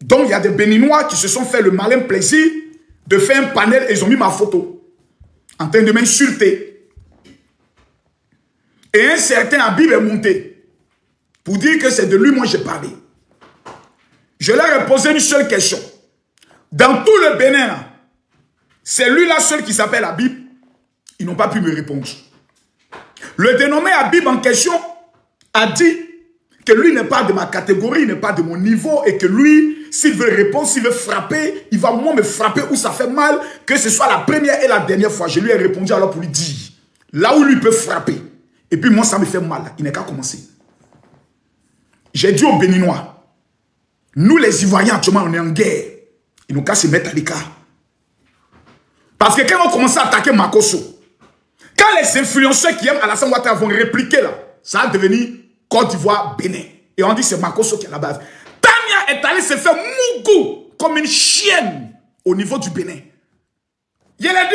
Donc, il y a des Béninois qui se sont fait le malin plaisir de faire un panel et ils ont mis ma photo en train de m'insulter. Et un certain Habib est monté pour dire que c'est de lui, moi, j'ai parlé. Je leur ai posé une seule question. Dans tout le Bénin, c'est lui-là seul qui s'appelle Habib. Ils n'ont pas pu me répondre. Le dénommé Habib en question a dit que lui n'est pas de ma catégorie, il n'est pas de mon niveau et que lui, s'il veut répondre, s'il veut frapper, il va moi me frapper où ça fait mal, que ce soit la première et la dernière fois. Je lui ai répondu alors pour lui dire, là où lui peut frapper. Et puis moi, ça me fait mal. Il n'est qu'à commencer. J'ai dit aux Béninois, nous les Ivoiriens, actuellement, on est en guerre. Ils n'ont qu'à se mettre à l'écart. Parce que quand on commence à attaquer Makosso, quand les influenceurs qui aiment Alassane Ouattara vont répliquer là, ça va devenir Côte d'Ivoire, Bénin. Et on dit c'est Makosso qui est à la base. Tania est allée se faire mougou comme une chienne au niveau du Bénin. Il a dit,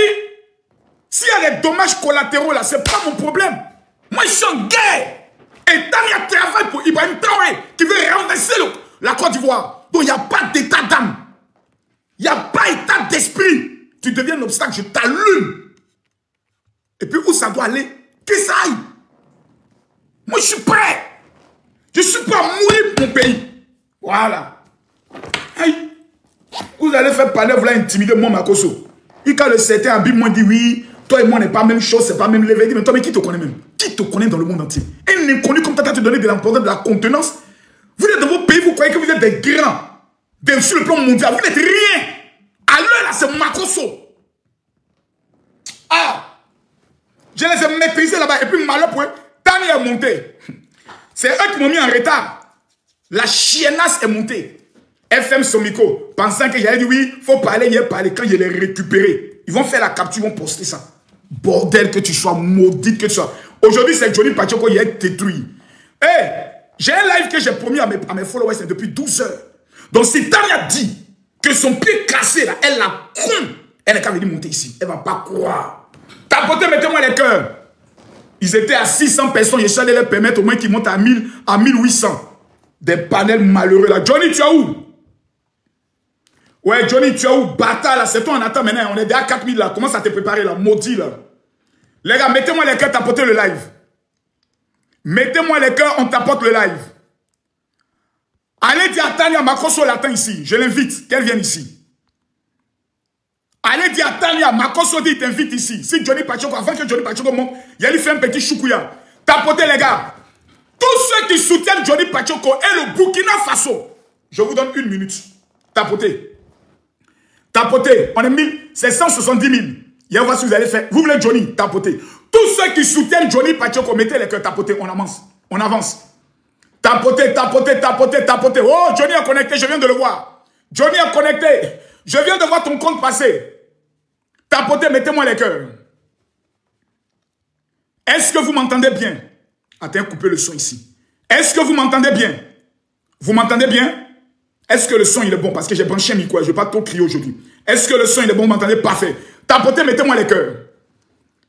s'il y a des dommages collatéraux là, c'est pas mon problème. Moi, je suis en guerre. Et Tania travaille pour Ibrahim Traoré qui veut renverser la Côte d'Ivoire. Donc, il n'y a pas d'état d'âme. Il n'y a pas d'état d'esprit. Tu deviens un obstacle, je t'allume. Et puis, où ça doit aller? Que ça aille. Moi, je suis prêt. Je suis prêt à mourir pour mon pays. Voilà. Aïe. Vous allez faire parler, vous allez intimider moi, Makosso. Et quand le certain Habib m'a dit oui, toi et moi, on n'est pas la même chose, c'est pas même l'éveil. Mais toi, mais qui te connaît même? Qui te connaît dans le monde entier? Un inconnu comme toi, qui te donné de l'importance, de la contenance. Vous êtes dans vos pays, vous croyez que vous êtes des grands. Sur le plan mondial, vous n'êtes rien. À l'heure, là, c'est Makosso. Ah! Je les ai maîtrisés là-bas. Et puis, malheur pour eux, Tania est monté. C'est eux qui m'ont mis en retard. La chiennasse est montée. FM Somiko, pensant que j'allais dire oui, il faut parler, il y a parlé. Quand je l'ai récupéré, ils vont faire la capture, ils vont poster ça. Bordel, que tu sois maudite, que tu sois. Aujourd'hui, c'est Johnny Pachoko, il est détruit. Hey, j'ai un live que j'ai promis à mes followers depuis 12 heures. Donc, si Tania dit que son pied cassé, là, elle l'a con, elle n'est qu'à venir monter ici. Elle ne va pas croire. Tapotez, mettez-moi les cœurs. Ils étaient à 600 personnes. Je suis allé leur permettre au moins qu'ils montent à 1000, à 1800. Des panels malheureux là. Johnny, tu es où? Ouais, Johnny, tu es où? Bâtard là. C'est toi, on attend maintenant. On est déjà à 4000 là. Commence à te préparer là. Maudit là. Les gars, mettez-moi les cœurs, tapotez le live. Mettez-moi les cœurs, on tapote le live. Allez dire à Tania Makosso l'attend ici. Je l'invite, qu'elle vienne ici. Allez dire à Tania, Makosso dit t'invite ici. Si Johnny Pachoko, avant que Johnny Pachoko monte, il a lui fait un petit choukouya. Tapotez les gars. Tous ceux qui soutiennent Johnny Pachoko et le Burkina Faso, je vous donne 1 minute. Tapotez. Tapotez. On est 1000, c'est 170 000. Et on va si vous allez faire. Vous voulez Johnny, tapotez. Tous ceux qui soutiennent Johnny Pachoko, mettez les cœurs, tapotez. On avance. On avance. Tapotez, tapotez, tapotez, tapotez. Oh, Johnny a connecté, je viens de le voir. Johnny a connecté. Je viens de voir ton compte passer. Tapotez, mettez-moi les cœurs. Est-ce que vous m'entendez bien? Attends, coupez le son ici. Est-ce que vous m'entendez bien? Vous m'entendez bien? Est-ce que le son il est bon? Parce que j'ai branché un micro, je ne vais pas trop crier aujourd'hui. Est-ce que le son il est bon? Vous m'entendez? Parfait. Tapotez, mettez-moi les cœurs.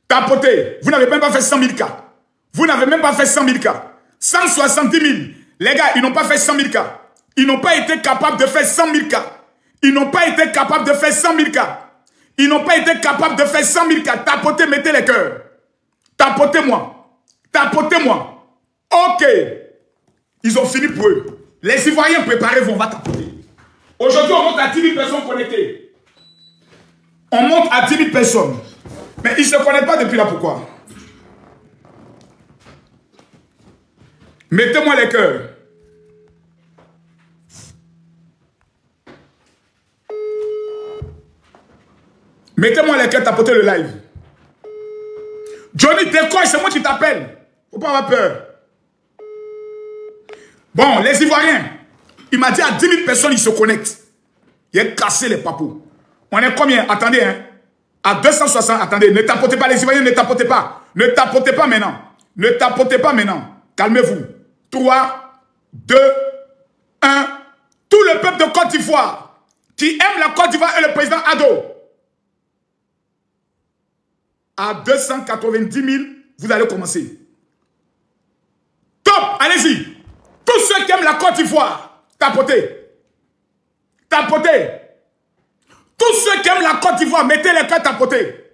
Tapotez. Vous n'avez même pas fait 100 000 cas. Vous n'avez même pas fait 100 000 cas. 170 000. Les gars, ils n'ont pas fait 100 000 cas. Ils n'ont pas été capables de faire 100 000 cas. Ils n'ont pas été capables de faire 100 000 cas. Ils n'ont pas été capables de faire 100 000 cas. Tapotez, mettez les cœurs. Tapotez-moi. Tapotez-moi. Ok. Ils ont fini pour eux. Les Ivoiriens, préparez-vous, on va tapoter. Aujourd'hui, on monte à 10 000 personnes connectées. On monte à 10 000 personnes. Mais ils ne se connectent pas depuis là. Pourquoi? Mettez-moi les cœurs. Mettez-moi les cœurs, tapotez le live. Johnny, décolle, c'est moi qui t'appelle. Faut pas avoir peur. Bon, les Ivoiriens, il m'a dit à 10 000 personnes, ils se connectent. Il a cassé les papous. On est combien? Attendez, hein. À 260, attendez, ne tapotez pas les Ivoiriens, ne tapotez pas. Ne tapotez pas maintenant. Ne tapotez pas maintenant. Calmez-vous. 3, 2, 1. Tout le peuple de Côte d'Ivoire qui aime la Côte d'Ivoire et le président Ado. À 290 000, vous allez commencer. Top, allez-y. Tous ceux qui aiment la Côte d'Ivoire, tapotez. Tapotez. Tous ceux qui aiment la Côte d'Ivoire, mettez les cœurs tapoter.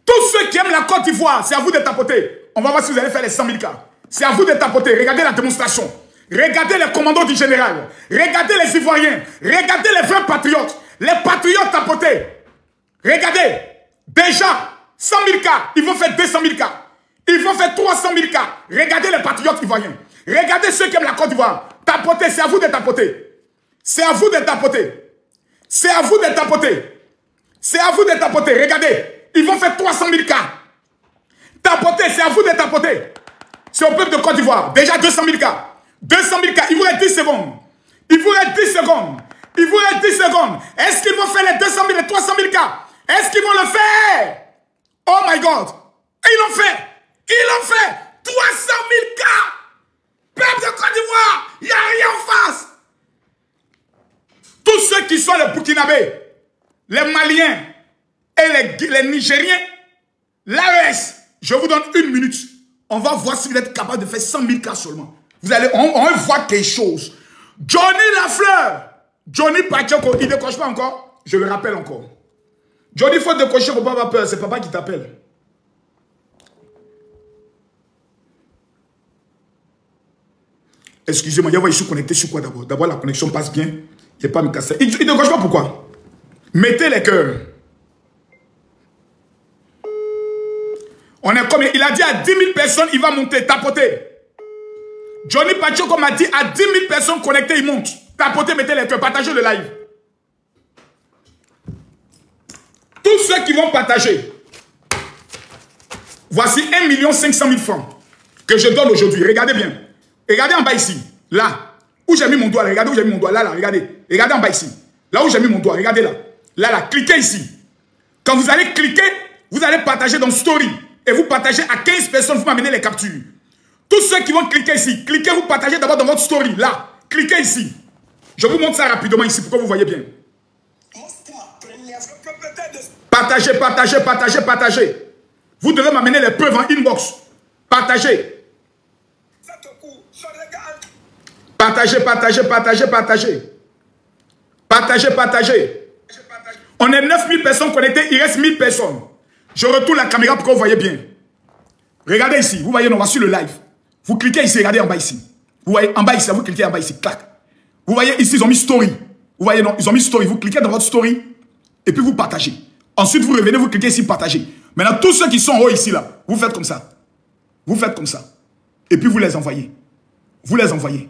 Tous ceux qui aiment la Côte d'Ivoire, c'est à vous de tapoter. On va voir si vous allez faire les 100 000 cas. C'est à vous de tapoter. Regardez la démonstration. Regardez les commandos du général. Regardez les Ivoiriens. Regardez les vrais patriotes. Les patriotes tapoter. Regardez. Déjà, 100 000 cas. Ils vont faire 200 000 cas. Ils vont faire 300 000 cas. Regardez les patriotes ivoiriens. Regardez ceux qui aiment la Côte d'Ivoire. Tapoter, c'est à vous de tapoter. C'est à vous de tapoter. C'est à vous de tapoter. C'est à vous de tapoter. Regardez. Ils vont faire 300 000 cas. Tapoter, c'est à vous de tapoter. C'est au peuple de Côte d'Ivoire. Déjà 200 000 cas. 200 000 cas. Il vous reste 10 secondes. Il vous reste 10 secondes. Il vous reste 10 secondes. Est-ce qu'ils vont faire les 200 000 et 300 000 cas? Est-ce qu'ils vont le faire? Oh my God. Ils l'ont fait. Ils l'ont fait. 300 000 cas. Peuple de Côte d'Ivoire. Il n'y a rien en face. Tous ceux qui sont les Burkinabés, les Maliens et les Nigériens, l'AES, je vous donne 1 minute. On va voir si vous êtes capable de faire 100 000 cas seulement. Vous allez, on va voir quelque chose. Johnny Lafleur, Johnny Pachoko, il ne décroche pas encore. Je le rappelle encore. Johnny, il faut décrocher, il ne faut pas avoir peur. C'est papa qui t'appelle. Excusez-moi, je suis connecté sur quoi d'abord? D'abord, la connexion passe bien. Il ne pas me casser. Il ne décroche pas pourquoi? Mettez les cœurs. On est combien? Il a dit à 10 000 personnes, il va monter, tapoter. Johnny Pachoko m'a dit à 10 000 personnes connectées, il monte. Tapotez, mettez les cœurs, partagez le live. Tous ceux qui vont partager, voici 1 500 000 francs que je donne aujourd'hui. Regardez bien. Regardez en bas ici. Là, où j'ai mis mon doigt. Regardez où j'ai mis mon doigt. Là, regardez. Regardez en bas ici. Là où j'ai mis mon doigt. Regardez là. Là, cliquez ici. Quand vous allez cliquer, vous allez partager dans Story. Et vous partagez à 15 personnes, vous m'amenez les captures. Tous ceux qui vont cliquer ici, cliquez, vous partagez d'abord dans votre Story. Là, cliquez ici. Je vous montre ça rapidement ici pour que vous voyez bien. Partagez, partagez, partagez, partagez. Vous devez m'amener les preuves en inbox. Partagez. Partagez, partagez, partagez, partagez. Partagez, partagez. On est 9000 personnes connectées, il reste 1000 personnes. Je retourne la caméra pour que vous voyez bien. Regardez ici, vous voyez, on va sur le live. Vous cliquez ici, regardez en bas ici. Vous voyez, en bas ici, vous cliquez en bas ici, clac. Vous voyez ici, ils ont mis story. Vous voyez, non, ils ont mis story. Vous cliquez dans votre story et puis vous partagez. Ensuite, vous revenez, vous cliquez ici, partagez. Maintenant, tous ceux qui sont en haut ici, là, vous faites comme ça. Vous faites comme ça. Et puis vous les envoyez. Vous les envoyez.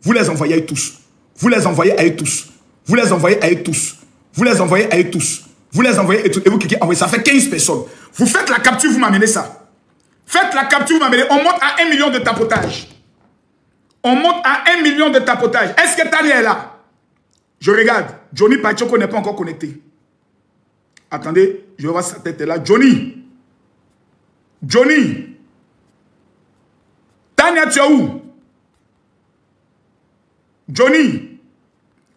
Vous les envoyez à eux tous. Vous les envoyez à eux tous. Vous les envoyez à eux tous. Vous les envoyez à eux tous. Vous les envoyez et vous cliquez envoyer. Ça fait 15 personnes. Vous faites la capture, vous m'amenez ça. Faites la capture, vous m'amenez. On monte à 1 million de tapotage. On monte à 1 million de tapotage. Est-ce que Tania est là? Je regarde. Johnny Pachoko n'est pas encore connecté. Attendez, je vais voir sa tête là. Johnny. Johnny. Tania, tu es où? Johnny.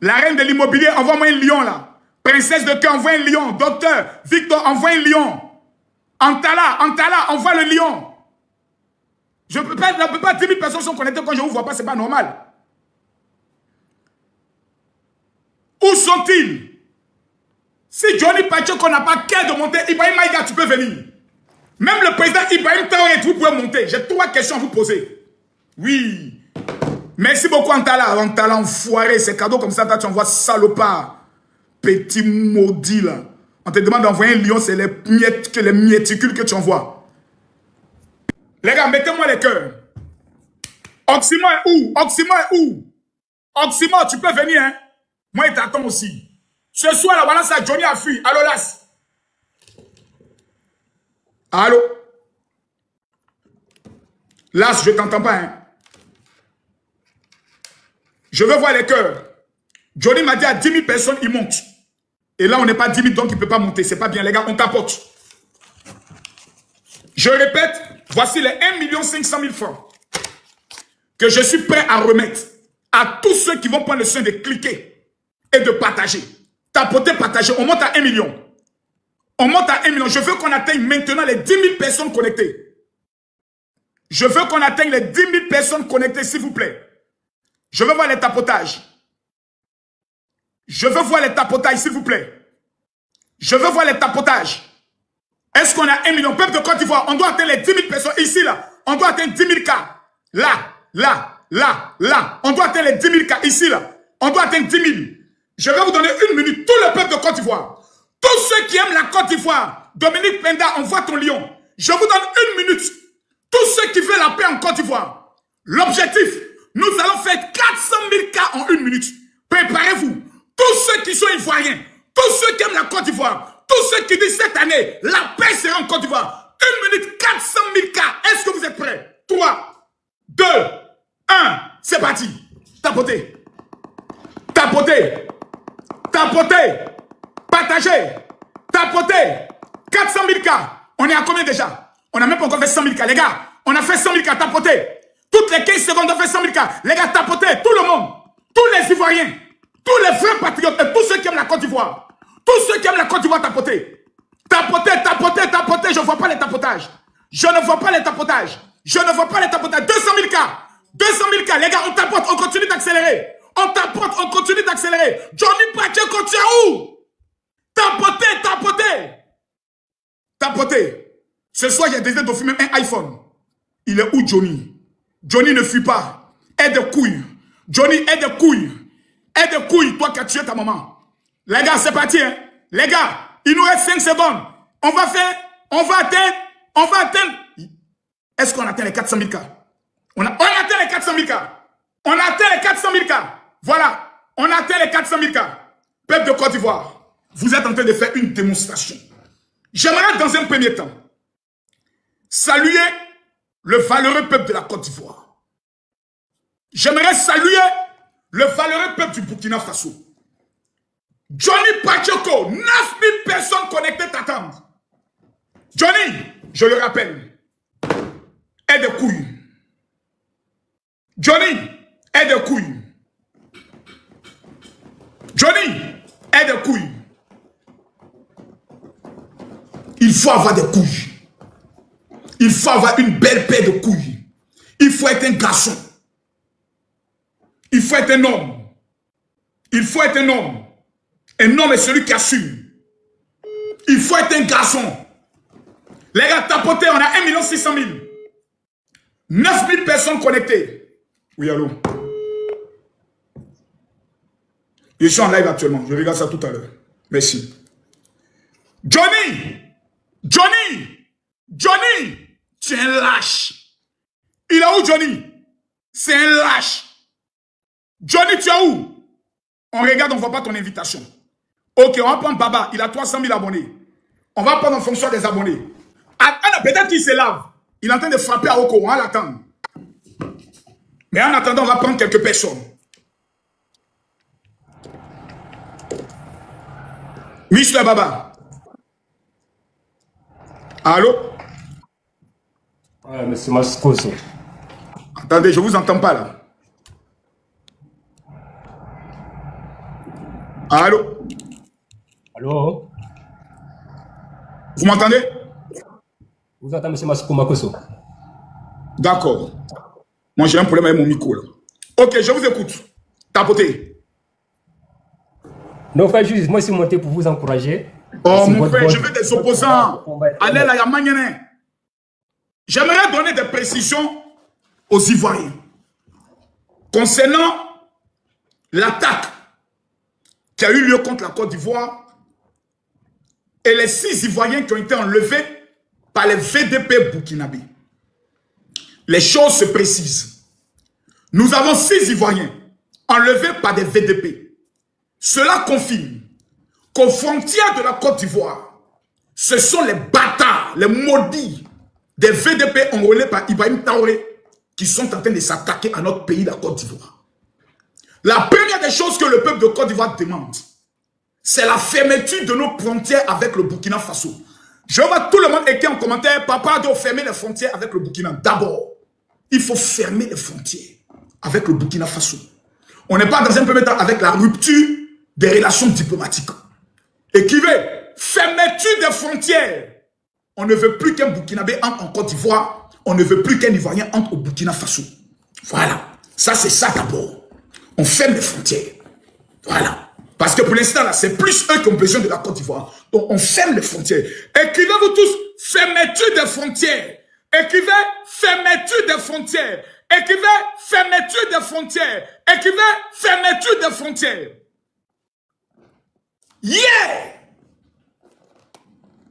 La reine de l'immobilier, envoie-moi un lion là. Princesse de cœur, envoie un lion. Docteur Victor, envoie un lion. Antala, envoie le lion. Je ne peux pas 10 000 personnes sont connectées quand je ne vous vois pas, ce n'est pas normal. Où sont-ils? Si Johnny Pachoko n'a pas cœur de monter, Ibrahim Maïga, tu peux venir. Même le président Ibrahim Traoré, vous pouvez monter. J'ai 3 questions à vous poser. Oui. Merci beaucoup Antala. Antala, enfoiré. C'est cadeau comme ça, toi, tu envoies salopard. Petit maudit là. On te demande d'envoyer un lion, c'est les mieticules que tu envoies. Les gars, mettez-moi les cœurs. Oxymore est où? Oxymore est où? Oxymore, tu peux venir, hein? Moi, il t'attend aussi. Ce soir, là, voilà ça, Johnny a fui. Allô, Las? Allô? Las, je t'entends pas, hein? Je veux voir les cœurs. Johnny m'a dit à 10 000 personnes, il monte. Et là, on n'est pas 10 000, donc il ne peut pas monter. C'est pas bien, les gars, on tapote. Je répète, voici les 1 500 000 francs que je suis prêt à remettre à tous ceux qui vont prendre le soin de cliquer et de partager. Tapoter, partager. On monte à 1 million. On monte à 1 million. Je veux qu'on atteigne maintenant les 10 000 personnes connectées. Je veux qu'on atteigne les 10 000 personnes connectées, s'il vous plaît. Je veux voir les tapotages. Je veux voir les tapotages, s'il vous plaît. Je veux voir les tapotages. Est-ce qu'on a 1 million? Peuple de Côte d'Ivoire, on doit atteindre les 10 000 personnes ici, là. On doit atteindre 10 000 cas. Là. On doit atteindre les 10 000 cas ici, là. On doit atteindre 10 000. Je vais vous donner 1 minute. Tout le peuple de Côte d'Ivoire. Tous ceux qui aiment la Côte d'Ivoire. Dominique Penda, envoie ton lion. Je vous donne 1 minute. Tous ceux qui veulent la paix en Côte d'Ivoire. L'objectif, nous allons faire 400 000 cas en 1 minute. Préparez-vous. Tous ceux qui sont ivoiriens. Tous ceux qui aiment la Côte d'Ivoire. Tous ceux qui disent cette année, la paix sera en Côte d'Ivoire. 1 minute, 400 000 cas. Est-ce que vous êtes prêts? 3, 2, 1. C'est parti. Tapotez. Tapotez. Tapotez. Partagez. Tapotez. 400 000 cas. On est à combien déjà? On n'a même pas encore fait 100 000 cas. Les gars, on a fait 100 000 cas. Tapotez. Toutes les 15 secondes, on fait 100 000 cas. Les gars, tapotez. Tout le monde. Tous les Ivoiriens. Tous les vrais patriotes. Et tous ceux qui aiment la Côte d'Ivoire. Tous ceux qui aiment la Côte d'Ivoire, tapotez. Tapotez, tapotez, tapotez. Je ne vois pas les tapotages. Je ne vois pas les tapotages. Je ne vois pas les tapotages. 200 000 cas. 200 000 cas. Les gars, on tapote. On continue d'accélérer. On tapote. On continue d'accélérer. Johnny Pacheco, continue où? Tapotez, tapotez. Tapotez. Ce soir, j'ai décidé d'offrir même un iPhone. Il est où, Johnny? Johnny ne fuit pas. Aide de couilles. Johnny, aide de couilles. Aide de couilles, toi qui as tué ta maman. Les gars, c'est parti. Hein? Les gars, il nous reste 5 secondes. On va atteindre. Est-ce qu'on atteint les 400 000 cas? On atteint les 400 000 cas. On atteint les 400 000 cas. Voilà. On atteint les 400 000 cas. Peuple de Côte d'Ivoire, vous êtes en train de faire une démonstration. J'aimerais dans un premier temps saluer le valeureux peuple de la Côte d'Ivoire. J'aimerais saluer le valeureux peuple du Burkina Faso. Johnny Pacheco, 9000 personnes connectées t'attendent. Johnny, je le rappelle, aide de couilles. Johnny, aide de couilles. Johnny, aide de couilles. Il faut avoir des couilles. Il faut avoir une belle paire de couilles. Il faut être un garçon. Il faut être un homme. Il faut être un homme. Un homme est celui qui assume. Il faut être un garçon. Les gars, tapotez, on a 1 600 000. 9000 personnes connectées. Oui, allô? Je suis en live actuellement. Je regarde ça tout à l'heure. Merci. Johnny! Johnny! Johnny! Tu es un lâche. Il est où, Johnny? C'est un lâche. Johnny, tu es où? On regarde, on ne voit pas ton invitation. Ok, on va prendre Baba. Il a 300 000 abonnés. On va prendre en fonction des abonnés. Peut-être qu'il se lave. Il est en train de frapper à Oko. On va l'attendre. Mais en attendant, on va prendre quelques personnes. Mister Baba. Allô? Ouais, monsieur Mascoso. Attendez, je ne vous entends pas là. Allô? Allô? Vous m'entendez? Vous entendez, monsieur Makoso? D'accord. Moi, j'ai un problème avec mon micro là. Ok, je vous écoute. Tapotez. Non, frère, juste, moi, je suis monté pour vous encourager. Oh, mon frère, je veux des opposants. Allez là, il y a Magnénin. J'aimerais donner des précisions aux Ivoiriens concernant l'attaque qui a eu lieu contre la Côte d'Ivoire et les 6 Ivoiriens qui ont été enlevés par les VDP burkinabés. Les choses se précisent. Nous avons 6 Ivoiriens enlevés par des VDP. Cela confirme qu'aux frontières de la Côte d'Ivoire, ce sont les bâtards, les maudits des VDP enrôlés par Ibrahim Traoré qui sont en train de s'attaquer à notre pays, la Côte d'Ivoire. La première des choses que le peuple de Côte d'Ivoire demande, c'est la fermeture de nos frontières avec le Burkina Faso. Je vois tout le monde écrire en commentaire, papa doit fermer les frontières avec le Burkina. D'abord, il faut fermer les frontières avec le Burkina Faso. On n'est pas dans un premier temps avec la rupture des relations diplomatiques. Et qui veut fermeture des frontières. On ne veut plus qu'un Burkinabé entre en Côte d'Ivoire. On ne veut plus qu'un Ivoirien entre au Burkina Faso. Voilà. Ça, c'est ça d'abord. On ferme les frontières. Voilà. Parce que pour l'instant, là, c'est plus eux qui ont besoin de la Côte d'Ivoire. Donc, on ferme les frontières. Écrivez-vous tous, fermeture des frontières. Écrivez, fermeture des frontières. Écrivez, fermeture des frontières. Écrivez, fermeture des frontières. Yeah!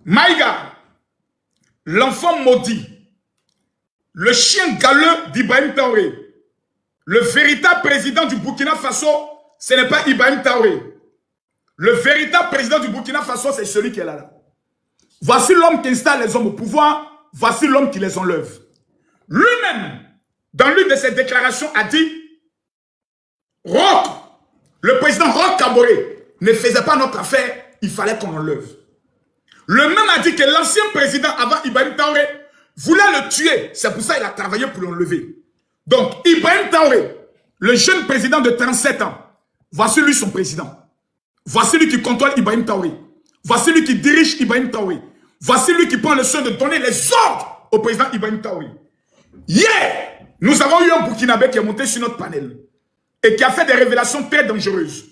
Maïga, l'enfant maudit, le chien galeux d'Ibrahim Traoré, le véritable président du Burkina Faso, ce n'est pas Ibrahim Traoré. Le véritable président du Burkina Faso, c'est celui qui est là. Voici l'homme qui installe les hommes au pouvoir, voici l'homme qui les enlève. Lui-même, dans l'une de ses déclarations, a dit Roch, le président Roch Kaboré, ne faisait pas notre affaire, il fallait qu'on l'enlève. Le même a dit que l'ancien président avant Ibrahim Traoré voulait le tuer. C'est pour ça qu'il a travaillé pour l'enlever. Donc, Ibrahim Traoré, le jeune président de 37 ans, voici lui son président. Voici lui qui contrôle Ibrahim Traoré. Voici lui qui dirige Ibrahim Traoré. Voici lui qui prend le soin de donner les ordres au président Ibrahim Traoré. Hier, nous avons eu un Burkinabé qui est monté sur notre panel et qui a fait des révélations très dangereuses,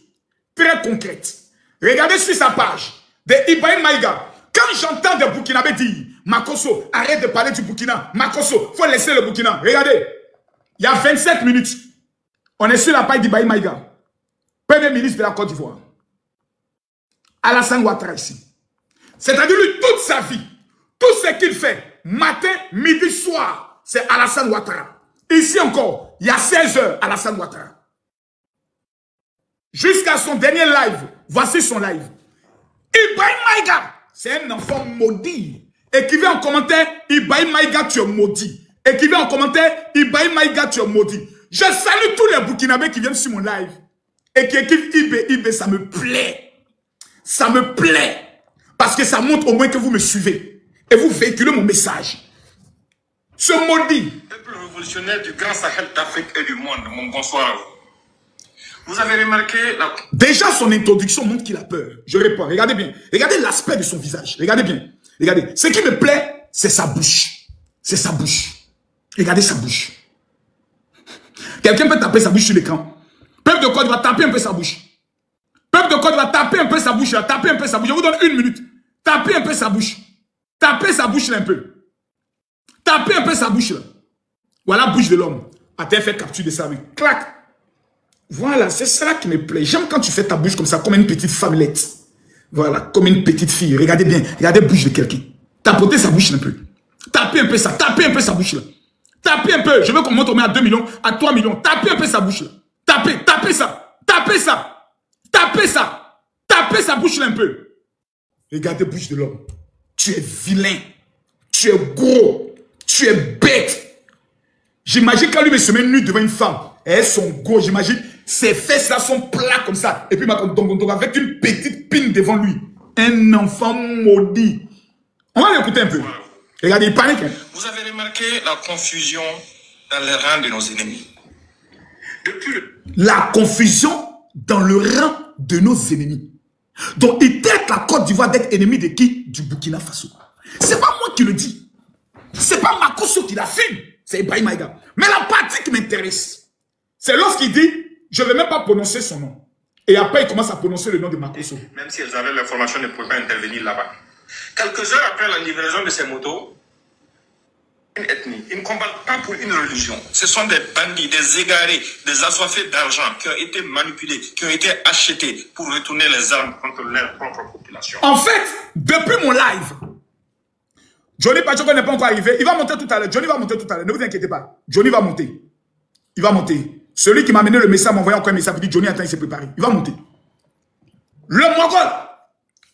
très concrètes. Regardez sur sa page de Ibrahim Maïga. Quand j'entends des Burkinabés dire Makosso, arrête de parler du Burkina. Makosso, il faut laisser le Burkina. Regardez, il y a 27 minutes, on est sur la page d'Ibrahim Maïga, Premier ministre de la Côte d'Ivoire. Alassane Ouattara ici. C'est-à-dire lui, toute sa vie, tout ce qu'il fait, matin, midi, soir, c'est Alassane Ouattara. Ici encore, il y a 16 heures, Alassane Ouattara. Jusqu'à son dernier live, voici son live. Ibrahim Maïga, c'est un enfant maudit. Écrivez en commentaire, Ibrahim Maïga, tu es maudit. Écrivez en commentaire, Ibrahim Maïga, tu es maudit. Je salue tous les Burkinabés qui viennent sur mon live et qui écrivent IB, ça me plaît. Ça me plaît. Parce que ça montre au moins que vous me suivez. Et vous véhiculez mon message. Ce maudit. Peuple révolutionnaire du Grand Sahel d'Afrique et du monde, mon bonsoir. Vous avez remarqué la... Déjà, son introduction montre qu'il a peur. Je réponds. Regardez bien. Regardez l'aspect de son visage. Regardez bien. Regardez. Ce qui me plaît, c'est sa bouche. C'est sa bouche. Regardez sa bouche. Quelqu'un peut taper sa bouche sur l'écran. Peuple de Côte va taper un peu sa bouche. Peuple de Côte va taper un peu sa bouche là. Tapez un peu sa bouche. Je vous donne 1 minute. Tapez un peu sa bouche. Tapez sa bouche là un peu. Tapez un peu sa bouche là. Voilà la bouche de l'homme. Attends, fait capture de ça. Mais clac. Voilà, c'est ça qui me plaît. J'aime quand tu fais ta bouche comme ça, comme une petite femmelette. Voilà, comme une petite fille. Regardez bien. Regardez la bouche de quelqu'un. Tapotez sa bouche un peu. Tapez un peu ça. Tapez un peu sa bouche là. Tapez un peu. Je veux qu'on monte au moins à 2 millions, à 3 millions. Tapez un peu sa bouche là. Tapez, tapez ça. Tapez ça. Tapez ça. Tapez sa bouche là un peu. Regardez la bouche de l'homme. Tu es vilain. Tu es gros. Tu es bête. J'imagine quand lui se met nu devant une femme. Elles sont gros, j'imagine. Ses fesses là sont plats comme ça. Et puis avec une petite pine devant lui. Un enfant maudit. On va l'écouter un peu. Regardez, il panique. Vous avez remarqué la confusion dans les rangs de nos ennemis. Depuis la confusion dans le rang de nos ennemis. Donc, il traite la Côte d'Ivoire d'être ennemi de qui? Du Burkina Faso. C'est pas moi qui le dis. C'est pas Makosso qui l'a fait. C'est Ibrahim Maïga. Mais la partie qui m'intéresse, c'est lorsqu'il dit, je ne vais même pas prononcer son nom. Et après, il commence à prononcer le nom de Makosso. Même si elles avaient l'information, ne pouvaient pas intervenir là-bas. Quelques heures après la livraison de ces motos, une ethnie, ils ne combattent pas pour une religion. Ce sont des bandits, des égarés, des assoiffés d'argent qui ont été manipulés, qui ont été achetés pour retourner les armes contre leur propre population. En fait, depuis mon live, Johnny Pachoko n'est pas encore arrivé. Il va monter tout à l'heure. Johnny va monter tout à l'heure. Ne vous inquiétez pas. Johnny va monter. Il va monter. Celui qui m'a amené le message m'a envoyé encore un message. Il dit Johnny, attends, il s'est préparé. Il va monter. Le Mogol,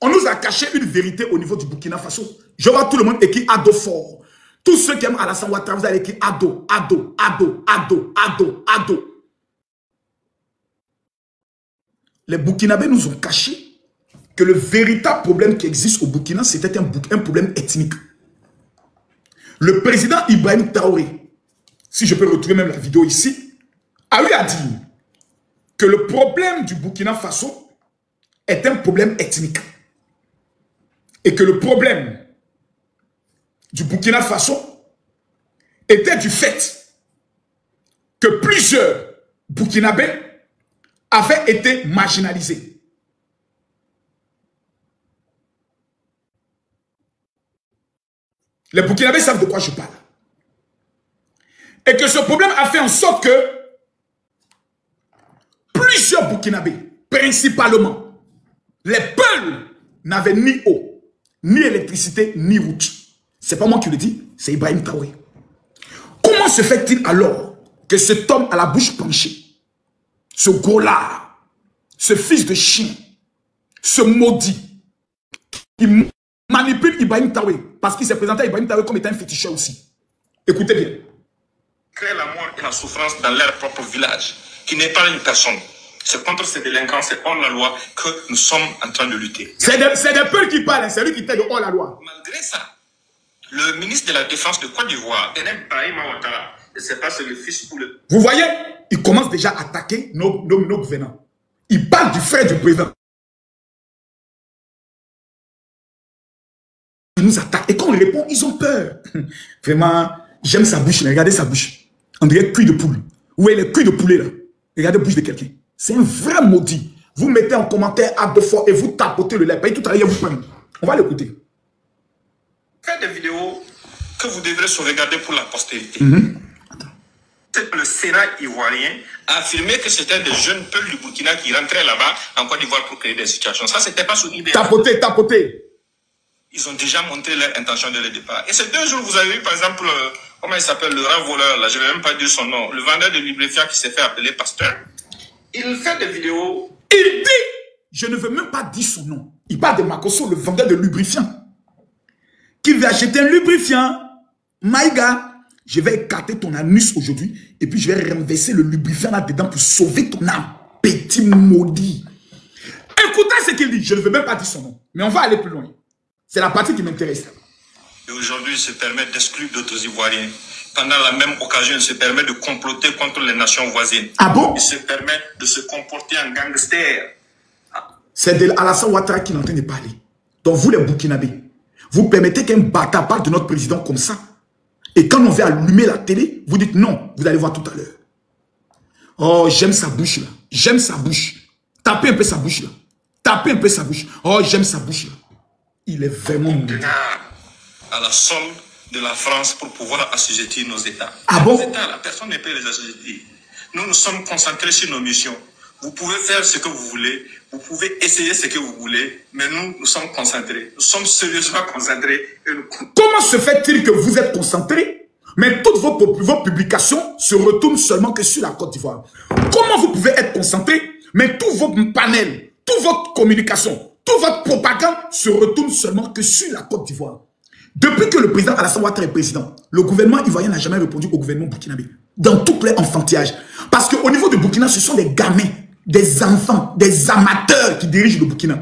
on nous a caché une vérité au niveau du Burkina Faso. Je vois tout le monde écrit Ado fort. Tous ceux qui aiment Alassane Ouattara, vous avez écrit Ado, Ado, Ado, Ado, Ado, Ado. Les Burkinabés nous ont caché que le véritable problème qui existe au Burkina, c'était un problème ethnique. Le président Ibrahim Traoré, si je peux retrouver même la vidéo ici, a eu à dire que le problème du Burkina Faso est un problème ethnique. Et que le problème du Burkina Faso était du fait que plusieurs Burkinabés avaient été marginalisés. Les Burkinabés savent de quoi je parle. Et que ce problème a fait en sorte que plusieurs Burkinabés, principalement, les Peuls n'avaient ni eau, ni électricité, ni route. C'est pas moi qui le dis, c'est Ibrahim Traoré. Comment se fait-il alors que cet homme à la bouche penchée, ce gros-là, ce fils de chien, ce maudit, il manipule Ibrahim Traoré parce qu'il s'est présenté à Ibrahim Traoré comme étant un féticheur aussi. Écoutez bien. Créer la mort et la souffrance dans leur propre village, qui n'est pas une personne. C'est contre ces délinquants, c'est hors la loi que nous sommes en train de lutter. C'est des peuples qui parlent, c'est lui qui était de hors la loi. Malgré ça, le ministre de la Défense de Côte d'Ivoire, Ibrahim Ouattara, je ne sais pas, c'est le fils ou le... Vous voyez, il commence déjà à attaquer nos gouvernants. Il parle du frère du président. Il nous attaque. Et quand on répond, ils ont peur. Vraiment, j'aime sa bouche. Là. Regardez sa bouche. On dirait cuit de poule. Où est le cuit de poulet là? Regardez la bouche de quelqu'un. C'est un vrai maudit. Vous mettez en commentaire à deux fois et vous tapotez le lait. Tout à l'heure, vous prenez. On va l'écouter. Faites des vidéos que vous devrez sauvegarder pour la postérité. Le Sénat ivoirien a affirmé que c'était des jeunes peuples du Burkina qui rentraient là-bas en Côte d'Ivoire pour créer des situations. Ça, c'était pas sous idée. Tapoter. Ils ont déjà montré leur intention dès le départ. Et ces 2 jours, vous avez vu, par exemple, comment il s'appelle, le rat voleur, là, je ne vais même pas dire son nom, le vendeur de lubrifiant qui s'est fait appeler pasteur. Il fait des vidéos. Il dit, je ne veux même pas dire son nom. Il parle de Makosso, le vendeur de lubrifiant, qui veut acheter un lubrifiant. Maïga, je vais écarter ton anus aujourd'hui et puis je vais renverser le lubrifiant là-dedans pour sauver ton âme. Petit maudit. Écoutez ce qu'il dit. Je ne veux même pas dire son nom. Mais on va aller plus loin. C'est la partie qui m'intéresse. Et aujourd'hui, il se permet d'exclure d'autres Ivoiriens. Pendant la même occasion, il se permet de comploter contre les nations voisines. Ah bon? Il se permet de se comporter en gangster. C'est de Alassane Ouattara qui est en train de parler. Donc vous les Burkinabés, vous permettez qu'un bâtard parle de notre président comme ça. Et quand on veut allumer la télé, vous dites non, vous allez voir tout à l'heure. Oh, j'aime sa bouche là. J'aime sa bouche. Tapez un peu sa bouche là. Tapez un peu sa bouche. Oh, j'aime sa bouche là. Il est vraiment maudit. À la somme de la France pour pouvoir assujettir nos États. Ah bon? Nos États, là, personne ne peut les assujettir. Nous, nous sommes concentrés sur nos missions. Vous pouvez faire ce que vous voulez, vous pouvez essayer ce que vous voulez, mais nous sommes concentrés. Nous sommes sérieusement concentrés. Et nous... Comment se fait-il que vous êtes concentrés, mais toutes vos publications se retournent seulement que sur la Côte d'Ivoire? Comment vous pouvez être concentrés, mais tous vos panels, toute votre communication, toute votre propagande se retourne seulement que sur la Côte d'Ivoire? Depuis que le président Alassane Ouattara est président, le gouvernement ivoirien n'a jamais répondu au gouvernement burkinabé. Dans tout leur enfantillage. Parce qu'au niveau de Burkina, ce sont des gamins, des enfants, des amateurs qui dirigent le Burkina.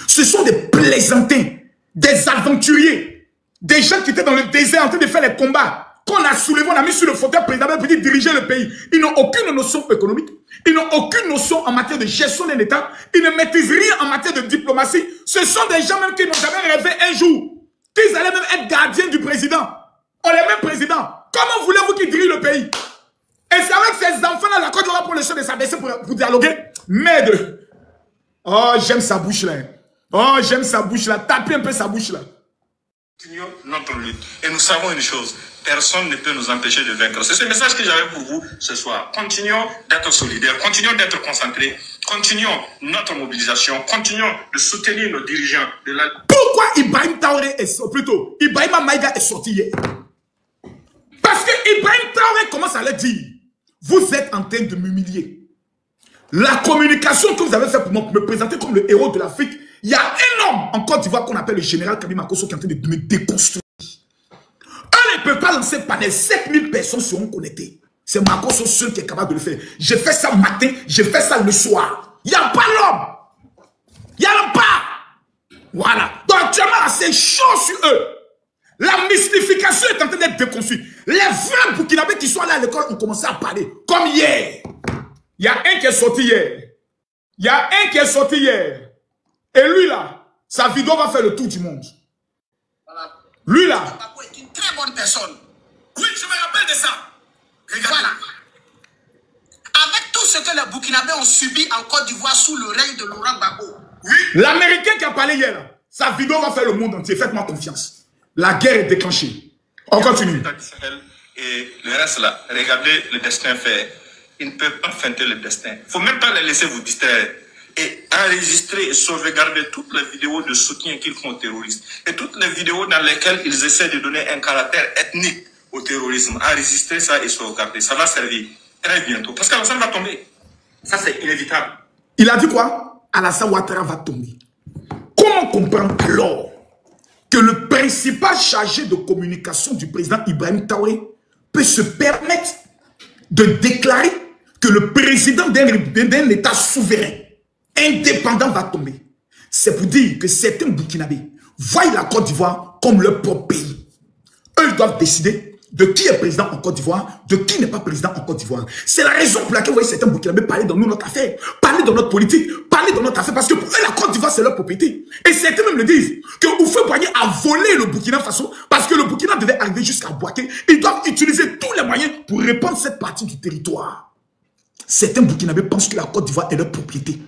Ce sont des plaisantins, des aventuriers, des gens qui étaient dans le désert en train de faire les combats. Qu'on a soulevé, on a mis sur le fauteuil président pour diriger le pays. Ils n'ont aucune notion économique, ils n'ont aucune notion en matière de gestion d'un État, ils ne maîtrisent rien en matière de diplomatie. Ce sont des gens même qui n'ont jamais rêvé un jour qu'ils allaient même être gardiens du président. On est même président. Comment voulez-vous qu'ils dirigent le pays? Et c'est avec ces enfants-là, la Côte d'Ivoire pour le choix de s'abaisser pour dialoguer. Merde. Oh, j'aime sa bouche là. Oh, j'aime sa bouche là. Tapez un peu sa bouche là. Continuons notre lutte. Et nous savons une chose. Personne ne peut nous empêcher de vaincre. C'est ce message que j'avais pour vous ce soir. Continuons d'être solidaires. Continuons d'être concentrés. Continuons notre mobilisation. Continuons de soutenir nos dirigeants. Pourquoi Ibrahim Traoré plutôt Ibrahima Maïga est sorti hier? Parce que Ibrahim Traoré commence à le dire. Vous êtes en train de m'humilier. La communication que vous avez fait pour me présenter comme le héros de l'Afrique, il y a un homme en Côte d'Ivoire qu'on appelle le général Kabi Makosso qui est en train de me déconstruire. Eux ne peuvent pas lancer panel. 7000 personnes seront connectées. C'est Makosso seul qui est capable de le faire. J'ai fait ça le matin, j'ai fait ça le soir. Il n'y a pas l'homme. Il n'y a pas. Voilà. Donc actuellement, c'est chaud sur eux. La mystification est en train d'être déconstruite. Les vrais Burkinabés qui sont allés à l'école ont commencé à parler. Comme hier. Il y a un qui est sorti hier. Il y a un qui est sorti hier. Et lui là, sa vidéo va faire le tour du monde. Voilà. Lui là. Bako est une très bonne personne. Oui, je me rappelle de ça. Regardez. Voilà. Avec tout ce que les Burkinabés ont subi en Côte d'Ivoire sous le règne de Laurent Gbagbo. Oui. L'Américain qui a parlé hier, là, sa vidéo va faire le monde entier. Faites-moi confiance. La guerre est déclenchée. On continue. Et le reste là, regardez le destin faire. Ils ne peuvent pas feinter le destin. Il ne faut même pas les laisser vous distraire. Et enregistrer et sauvegarder toutes les vidéos de soutien qu'ils font aux terroristes. Et toutes les vidéos dans lesquelles ils essaient de donner un caractère ethnique au terrorisme. Enregistrer ça et sauvegarder. Ça va servir très bientôt. Parce qu'Alassane va tomber. Ça, c'est inévitable. Il a dit quoi? Alassane Ouattara va tomber. Comment comprendre alors que le principal chargé de communication du président Ibrahim Traoré peut se permettre de déclarer que le président d'un État souverain, indépendant va tomber? C'est pour dire que certains Burkinabés voient la Côte d'Ivoire comme leur propre pays. Eux, ils doivent décider de qui est président en Côte d'Ivoire, de qui n'est pas président en Côte d'Ivoire. C'est la raison pour laquelle vous voyez certains Burkinabés parler dans nous, notre affaire, parler dans notre politique, parler dans notre affaire, parce que pour eux, la Côte d'Ivoire, c'est leur propriété. Et certains même le disent, que Houphouët-Boigny a volé le Burkina Faso, parce que le Burkina devait arriver jusqu'à Bouaké. Ils doivent utiliser tous les moyens pour répandre cette partie du territoire. Certains Burkinabés pensent que la Côte d'Ivoire est leur propriété.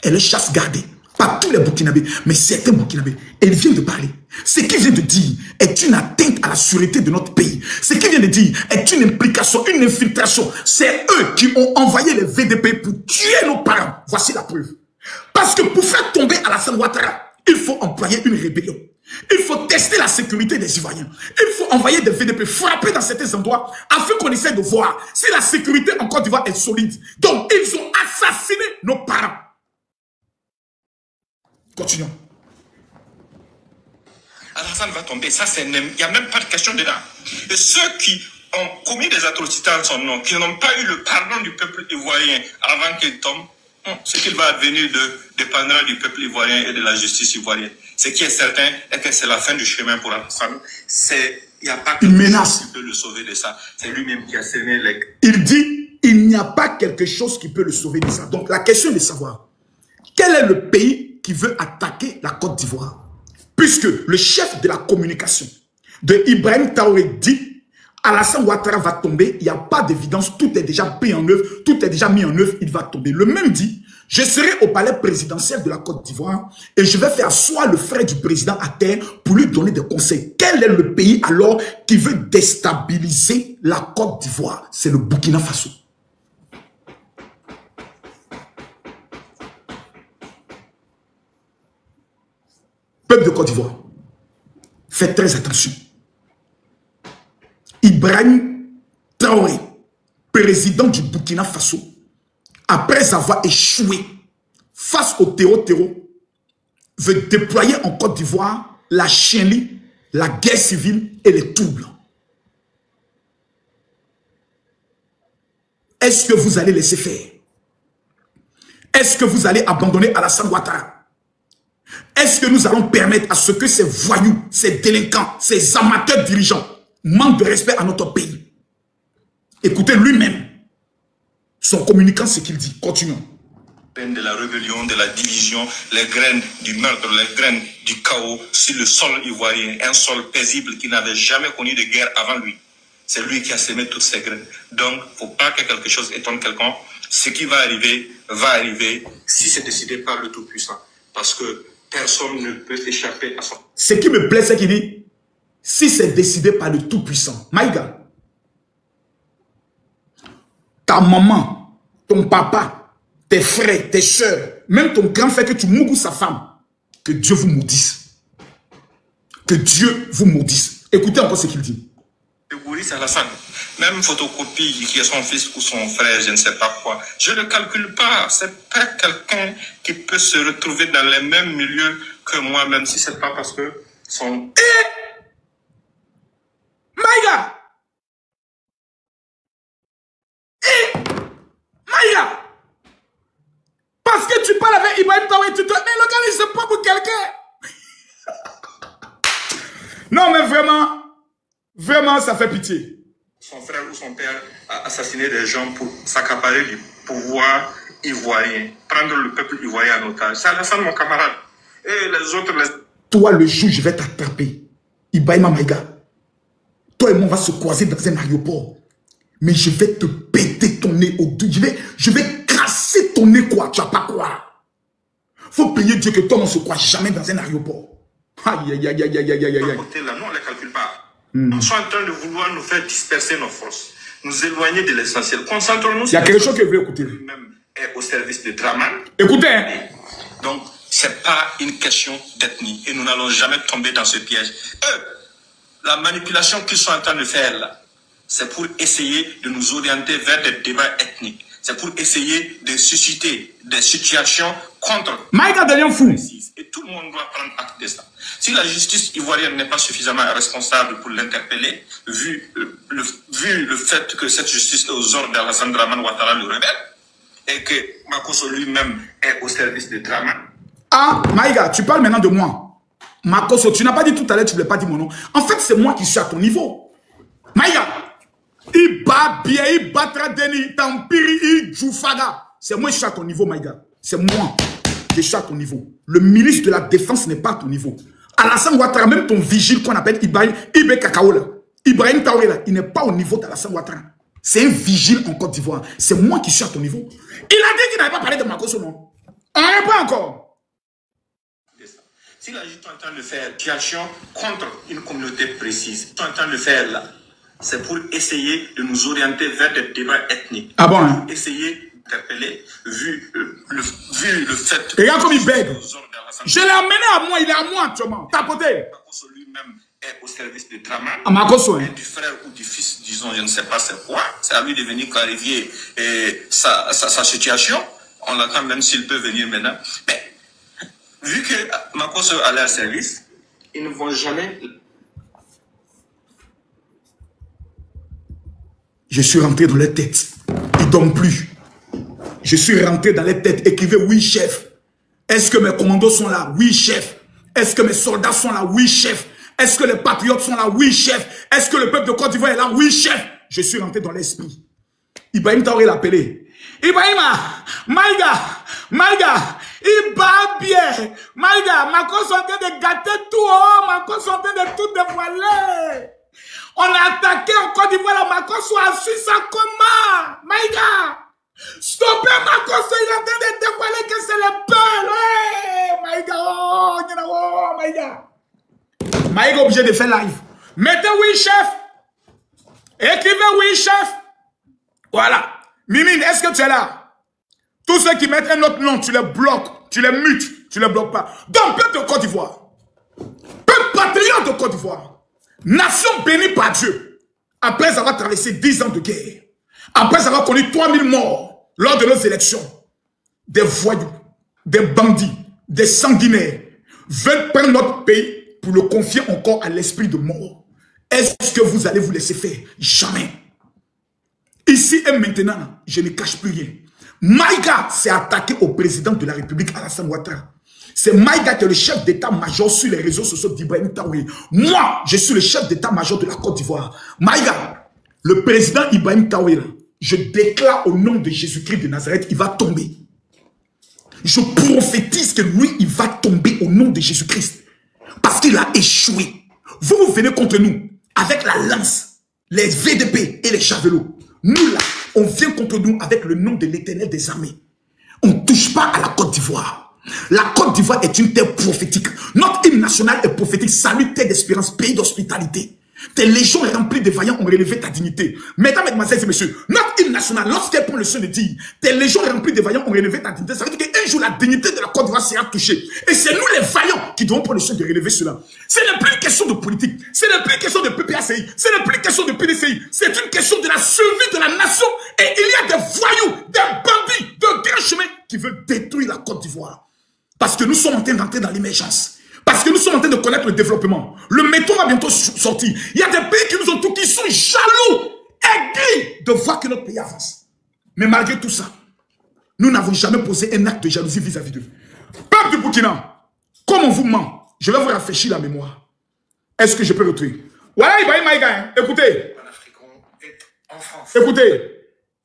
Elle est chasse gardée. Pas tous les Burkinabés, mais certains Burkinabés. Et il vient de parler. Ce qu'il vient de dire est une atteinte à la sûreté de notre pays. Ce qu'il vient de dire est une implication, une infiltration. C'est eux qui ont envoyé les VDP pour tuer nos parents. Voici la preuve. Parce que pour faire tomber Alassane Ouattara, il faut employer une rébellion. Il faut tester la sécurité des Ivoiriens. Il faut envoyer des VDP frapper dans certains endroits afin qu'on essaie de voir si la sécurité en Côte d'Ivoire est solide. Donc, ils ont assassiné nos parents. Continuons. Alassane va tomber, ça c'est... Il n'y a même pas de question dedans. Et ceux qui ont commis des atrocités en son nom, qui n'ont pas eu le pardon du peuple ivoirien avant qu'il tombe, ce qu'il va advenir dépendra du peuple ivoirien et de la justice ivoirienne. Ce qui est certain est que c'est la fin du chemin pour Alassane. Il n'y a pas une menace qui peut le sauver de ça. C'est lui-même qui a cerné les... Il dit, il n'y a pas quelque chose qui peut le sauver de ça. Donc la question est de savoir, quel est le pays qui veut attaquer la Côte d'Ivoire? Puisque le chef de la communication de Ibrahim Traoré dit Alassane Ouattara va tomber, il n'y a pas d'évidence, tout est déjà pris en œuvre, tout est déjà mis en œuvre, il va tomber. Le même dit, je serai au palais présidentiel de la Côte d'Ivoire et je vais faire asseoir le frère du président à terre pour lui donner des conseils. Quel est le pays alors qui veut déstabiliser la Côte d'Ivoire? C'est le Burkina Faso. Peuple de Côte d'Ivoire, faites très attention. Ibrahim Traoré, président du Burkina Faso, après avoir échoué face au terreau, veut déployer en Côte d'Ivoire la chienlit, la guerre civile et les troubles. Est-ce que vous allez laisser faire? Est-ce que vous allez abandonner Alassane Ouattara? Est-ce que nous allons permettre à ce que ces voyous, ces délinquants, ces amateurs dirigeants manquent de respect à notre pays? Écoutez lui-même, son communicant, ce qu'il dit. Continuons. De la rébellion, de la division, les graines du meurtre, les graines du chaos sur le sol ivoirien, un sol paisible qui n'avait jamais connu de guerre avant lui. C'est lui qui a semé toutes ces graines. Donc, il ne faut pas que quelque chose étonne quelqu'un. Ce qui va arriver si c'est décidé par le Tout-Puissant. Parce que personne ne peut échapper à ça. Ce qui me plaît, c'est qu'il dit, si c'est décidé par le Tout-Puissant, Maïga, ta maman, ton papa, tes frères, tes soeurs, même ton grand frère que tu mourres sa femme, que Dieu vous maudisse. Que Dieu vous maudisse. Écoutez encore ce qu'il dit. Boris Alassane, même photocopie qui est son fils ou son frère, je ne sais pas quoi, je ne calcule pas. C'est pas quelqu'un qui peut se retrouver dans les mêmes milieux que moi, même si c'est pas parce que son... Maïga! Maïga! Parce que tu parles avec Ibrahim Traoré, tu te... Mais le gars, il se prend pour quelqu'un. Non, mais vraiment... Vraiment, ça fait pitié. Son frère ou son père a assassiné des gens pour s'accaparer du pouvoir ivoirien, prendre le peuple ivoirien en otage. C'est Alassane, mon camarade. Et les autres... Toi, le jour, je vais t'attraper. Ibrahima Maïga. Toi et moi, on va se croiser dans un aéroport. Mais je vais te péter ton nez au dos. Je vais casser ton nez, quoi. Tu vas pas croire. Faut prier Dieu que toi, on ne se croise jamais dans un aéroport. Aïe, aïe, aïe, aïe, aïe, aïe, aïe. Là, non, on ne les calcule pas. sont en train de vouloir nous faire disperser nos forces, nous éloigner de l'essentiel. Concentrons-nous Il y a quelque chose que vous voulez écouter. Lui-même est au service de Draman. Écoutez, hein. Donc, ce n'est pas une question d'ethnie et nous n'allons jamais tomber dans ce piège. Eux, la manipulation qu'ils sont en train de faire là, c'est pour essayer de nous orienter vers des débats ethniques. C'est pour essayer de susciter des situations contre. Maïga devient fou. Et tout le monde doit prendre acte de ça. Si la justice ivoirienne n'est pas suffisamment responsable pour l'interpeller, vu le fait que cette justice est aux ordres d'Alassane Dramane Ouattara, le rebelle, et que Makosso lui-même est au service de Dramane. Ah, Maïga, tu parles maintenant de moi. Makosso, tu n'as pas dit tout à l'heure, tu ne voulais pas dire mon nom. En fait, c'est moi qui suis à ton niveau. Maïga, il bat bien, il battra Deni, Tampiri, il Djoufada. C'est moi qui suis à ton niveau, Maïga. C'est moi qui suis à ton niveau. Le ministre de la Défense n'est pas à ton niveau. Alassane Ouattara, même ton vigile qu'on appelle Ibrahim Kakaola, Ibrahim Traoré, il n'est pas au niveau d'Alassane Ouattara. C'est un vigile en Côte d'Ivoire. C'est moi qui suis à ton niveau. Il a dit qu'il n'avait pas parlé de Makosso, non? On n'est pas encore. Si la justice est en train de faire situation contre une communauté précise, ils sont en train de faire là, c'est pour essayer de nous orienter vers des débats ethniques. Ah bon, hein? Essayer d'interpeller, vu le fait que... Regarde comme il bègue. Je l'ai amené à moi, il est à moi actuellement. Tapoté. Makosso lui-même est au service de Dramane. Ah, Makosso, hein? Du frère ou du fils, disons, je ne sais pas c'est quoi. C'est à lui de venir clarifier sa situation. On l'attend même s'il peut venir maintenant. Mais, vu que Makosso a leur service, ils ne vont jamais... Je suis rentré dans les têtes. Ils ne dorment plus. Je suis rentré dans les têtes. Écrivez oui, chef. Est-ce que mes commandos sont là? Oui, chef. Est-ce que mes soldats sont là? Oui, chef. Est-ce que les patriotes sont là? Oui, chef. Est-ce que le peuple de Côte d'Ivoire est là? Oui, chef. Je suis rentré dans l'esprit. Ibrahim Traoré l'a appelé. Ibrahima, Maïga, il bat bien. Maïga, Makosso est en train de gâter tout. Oh, Makosso est en train de tout dévoiler. On a attaqué en Côte d'Ivoire, la Makosso a su ça comment? Maïga, stoppez Makosso, il est en train de dévoiler que c'est le peuple. Hey, Maïga, Maïga est obligé de faire live. Mettez oui, chef. Écrivez oui, chef. Voilà. Mimine, est-ce que tu es là? Tous ceux qui mettent un autre nom, tu les bloques, tu les mutes, tu les bloques pas. Donc, peuple de Côte d'Ivoire, peuple patriote de Côte d'Ivoire, nation bénie par Dieu, après avoir traversé 10 ans de guerre, après avoir connu 3000 morts lors de nos élections, des voyous, des bandits, des sanguinaires veulent prendre notre pays pour le confier encore à l'esprit de mort. Est-ce que vous allez vous laisser faire? Jamais. Ici et maintenant, je ne cache plus rien. Maïga s'est attaqué au président de la République, Alassane Ouattara. C'est Maïga qui est le chef d'état-major sur les réseaux sociaux d'Ibrahim Traoré. Moi, je suis le chef d'état-major de la Côte d'Ivoire. Maïga, le président Ibrahim Traoré, je déclare au nom de Jésus-Christ de Nazareth, il va tomber. Je prophétise que lui, il va tomber au nom de Jésus-Christ. Parce qu'il a échoué. Vous venez contre nous avec la lance, les VDP et les javelots. Nous là, on vient contre nous avec le nom de l'Éternel des armées. On ne touche pas à la Côte d'Ivoire. La Côte d'Ivoire est une terre prophétique. Notre hymne national est prophétique. Salut, terre d'espérance, pays d'hospitalité. Tes légions remplies de vaillants ont relevé ta dignité. Mesdames, mesdemoiselles et messieurs, notre hymne national, lorsqu'elle prend le soin de dire, tes légions remplies de vaillants ont relevé ta dignité, ça veut dire qu'un jour la dignité de la Côte d'Ivoire sera touchée. Et c'est nous les vaillants qui devons prendre le soin de relever cela. Ce n'est plus une question de politique, ce n'est plus une question de PPACI, ce n'est plus une question de PDCI, c'est une question de la survie de la nation. Et il y a des voyous, des bandits, de grands chemins qui veulent détruire la Côte d'Ivoire. Parce que nous sommes en train d'entrer dans l'émergence. Parce que nous sommes en train de connaître le développement. Le métro va bientôt sortir. Il y a des pays qui nous ont tout, qui sont jaloux, aigris de voir que notre pays avance. Mais malgré tout ça, nous n'avons jamais posé un acte de jalousie vis-à-vis d'eux. Peuple du Burkina, comme on vous ment, je vais vous rafraîchir la mémoire. Est-ce que je peux retrouver? Voilà Ibrahim Maïga, hein. Écoutez. Le panafricain est en France. Écoutez.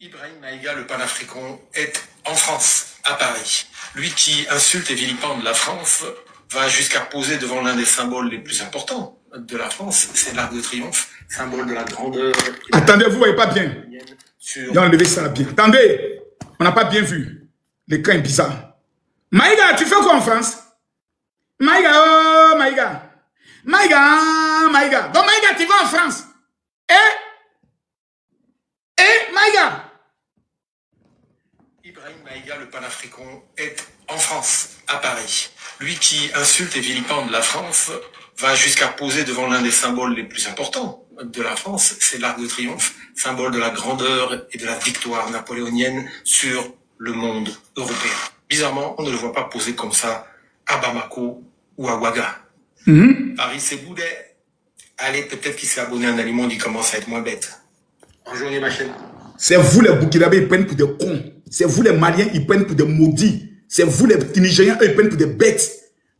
Ibrahim Maïga, le panafricain, est en France, à Paris. Lui qui insulte et vilipende la France va jusqu'à poser devant l'un des symboles les plus importants de la France, c'est l'Arc de Triomphe, symbole de la grandeur. Attendez, vous ne voyez pas bien. Il a enlevé ça bien. Attendez, on n'a pas bien vu. L'écran est bizarre. Maïga, tu fais quoi en France? Maïga, oh Maïga. Maïga. Donc Maïga, tu vas en France. Maïga. Ibrahim Maïga, le panafricain, est en France, à Paris. Lui qui insulte et vilipende la France va jusqu'à poser devant l'un des symboles les plus importants de la France, c'est l'Arc de Triomphe, symbole de la grandeur et de la victoire napoléonienne sur le monde européen. Bizarrement, on ne le voit pas poser comme ça à Bamako ou à Ouaga. Paris, c'est boudet. Allez, peut-être qu'il s'est abonné à un aliment, il commence à être moins bête. Rejoignez ma chaîne. C'est vous les Burkinabés, ils prennent pour des cons. C'est vous les Maliens, ils prennent pour des maudits. C'est vous les Nigériens, eux, ils prennent pour des bêtes.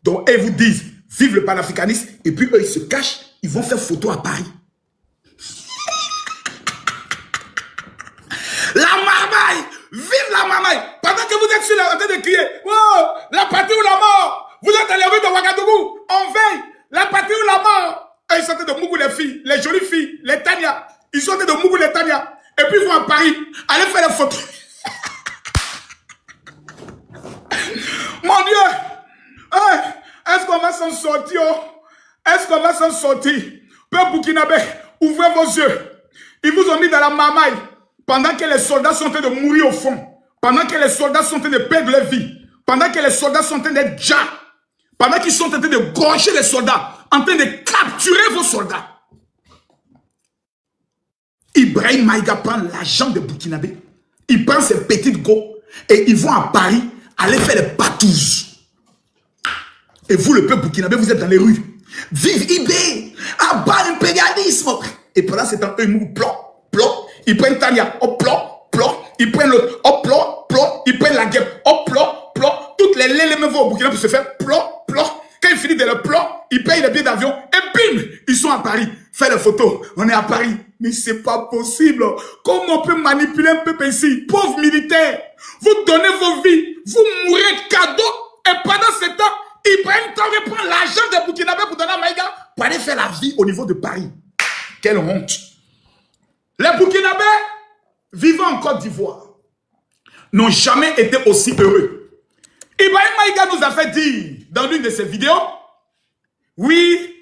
Donc, ils vous disent, vive le panafricanisme, et puis eux, ils se cachent, ils vont faire photo à Paris. La marmaille! Vive la marmaille! Pendant que vous êtes sur la en train de crier, oh, la patrie ou la mort! Vous êtes à la rue de Ouagadougou, on veille! La patrie ou la mort! Eux, ils sont en train de mougou les filles, les jolies filles, les Tania. Ils sont en train de mougou les Tania. Et puis ils vont à Paris, aller faire des photos. Mon Dieu! Est-ce qu'on va s'en sortir? Est-ce qu'on va s'en sortir? Peuple burkinabé, ouvrez vos yeux. Ils vous ont mis dans la marmaille. Pendant que les soldats sont en train de mourir au fond, pendant que les soldats sont en train de perdre leur vie, pendant que les soldats sont en train d'être déjà, pendant qu'ils sont en train de gorger les soldats, en train de capturer vos soldats. Ibrahim Maïga prend l'argent de Burkinabé, il prend ses petites go et ils vont à Paris aller faire les patouzes. Et vous, le peuple burkinabé, vous êtes dans les rues. Vive Ibé, abat l'impérialisme. Et pendant ce temps, eux, ils mourent plomb. Ils prennent Tania, oh plomb. Ils prennent l'autre, oh plomb. Ils prennent la guerre, oh plomb. Toutes les me vont au Burkina pour se faire plomb. Quand ils finissent de le plomb, ils payent les billets d'avion et bim, ils sont à Paris. Faites les photos, on est à Paris. Mais c'est pas possible. Comment on peut manipuler un peuple ici? Pauvres militaires, vous donnez vos vies, vous mourrez de cadeaux. Et pendant ce temps, Ibrahim Traoré prend l'argent des Burkinabés pour donner à Maïga pour aller faire la vie au niveau de Paris. Quelle honte. Les Burkinabés vivant en Côte d'Ivoire n'ont jamais été aussi heureux. Ibrahim Maïga nous a fait dire dans l'une de ses vidéos, oui,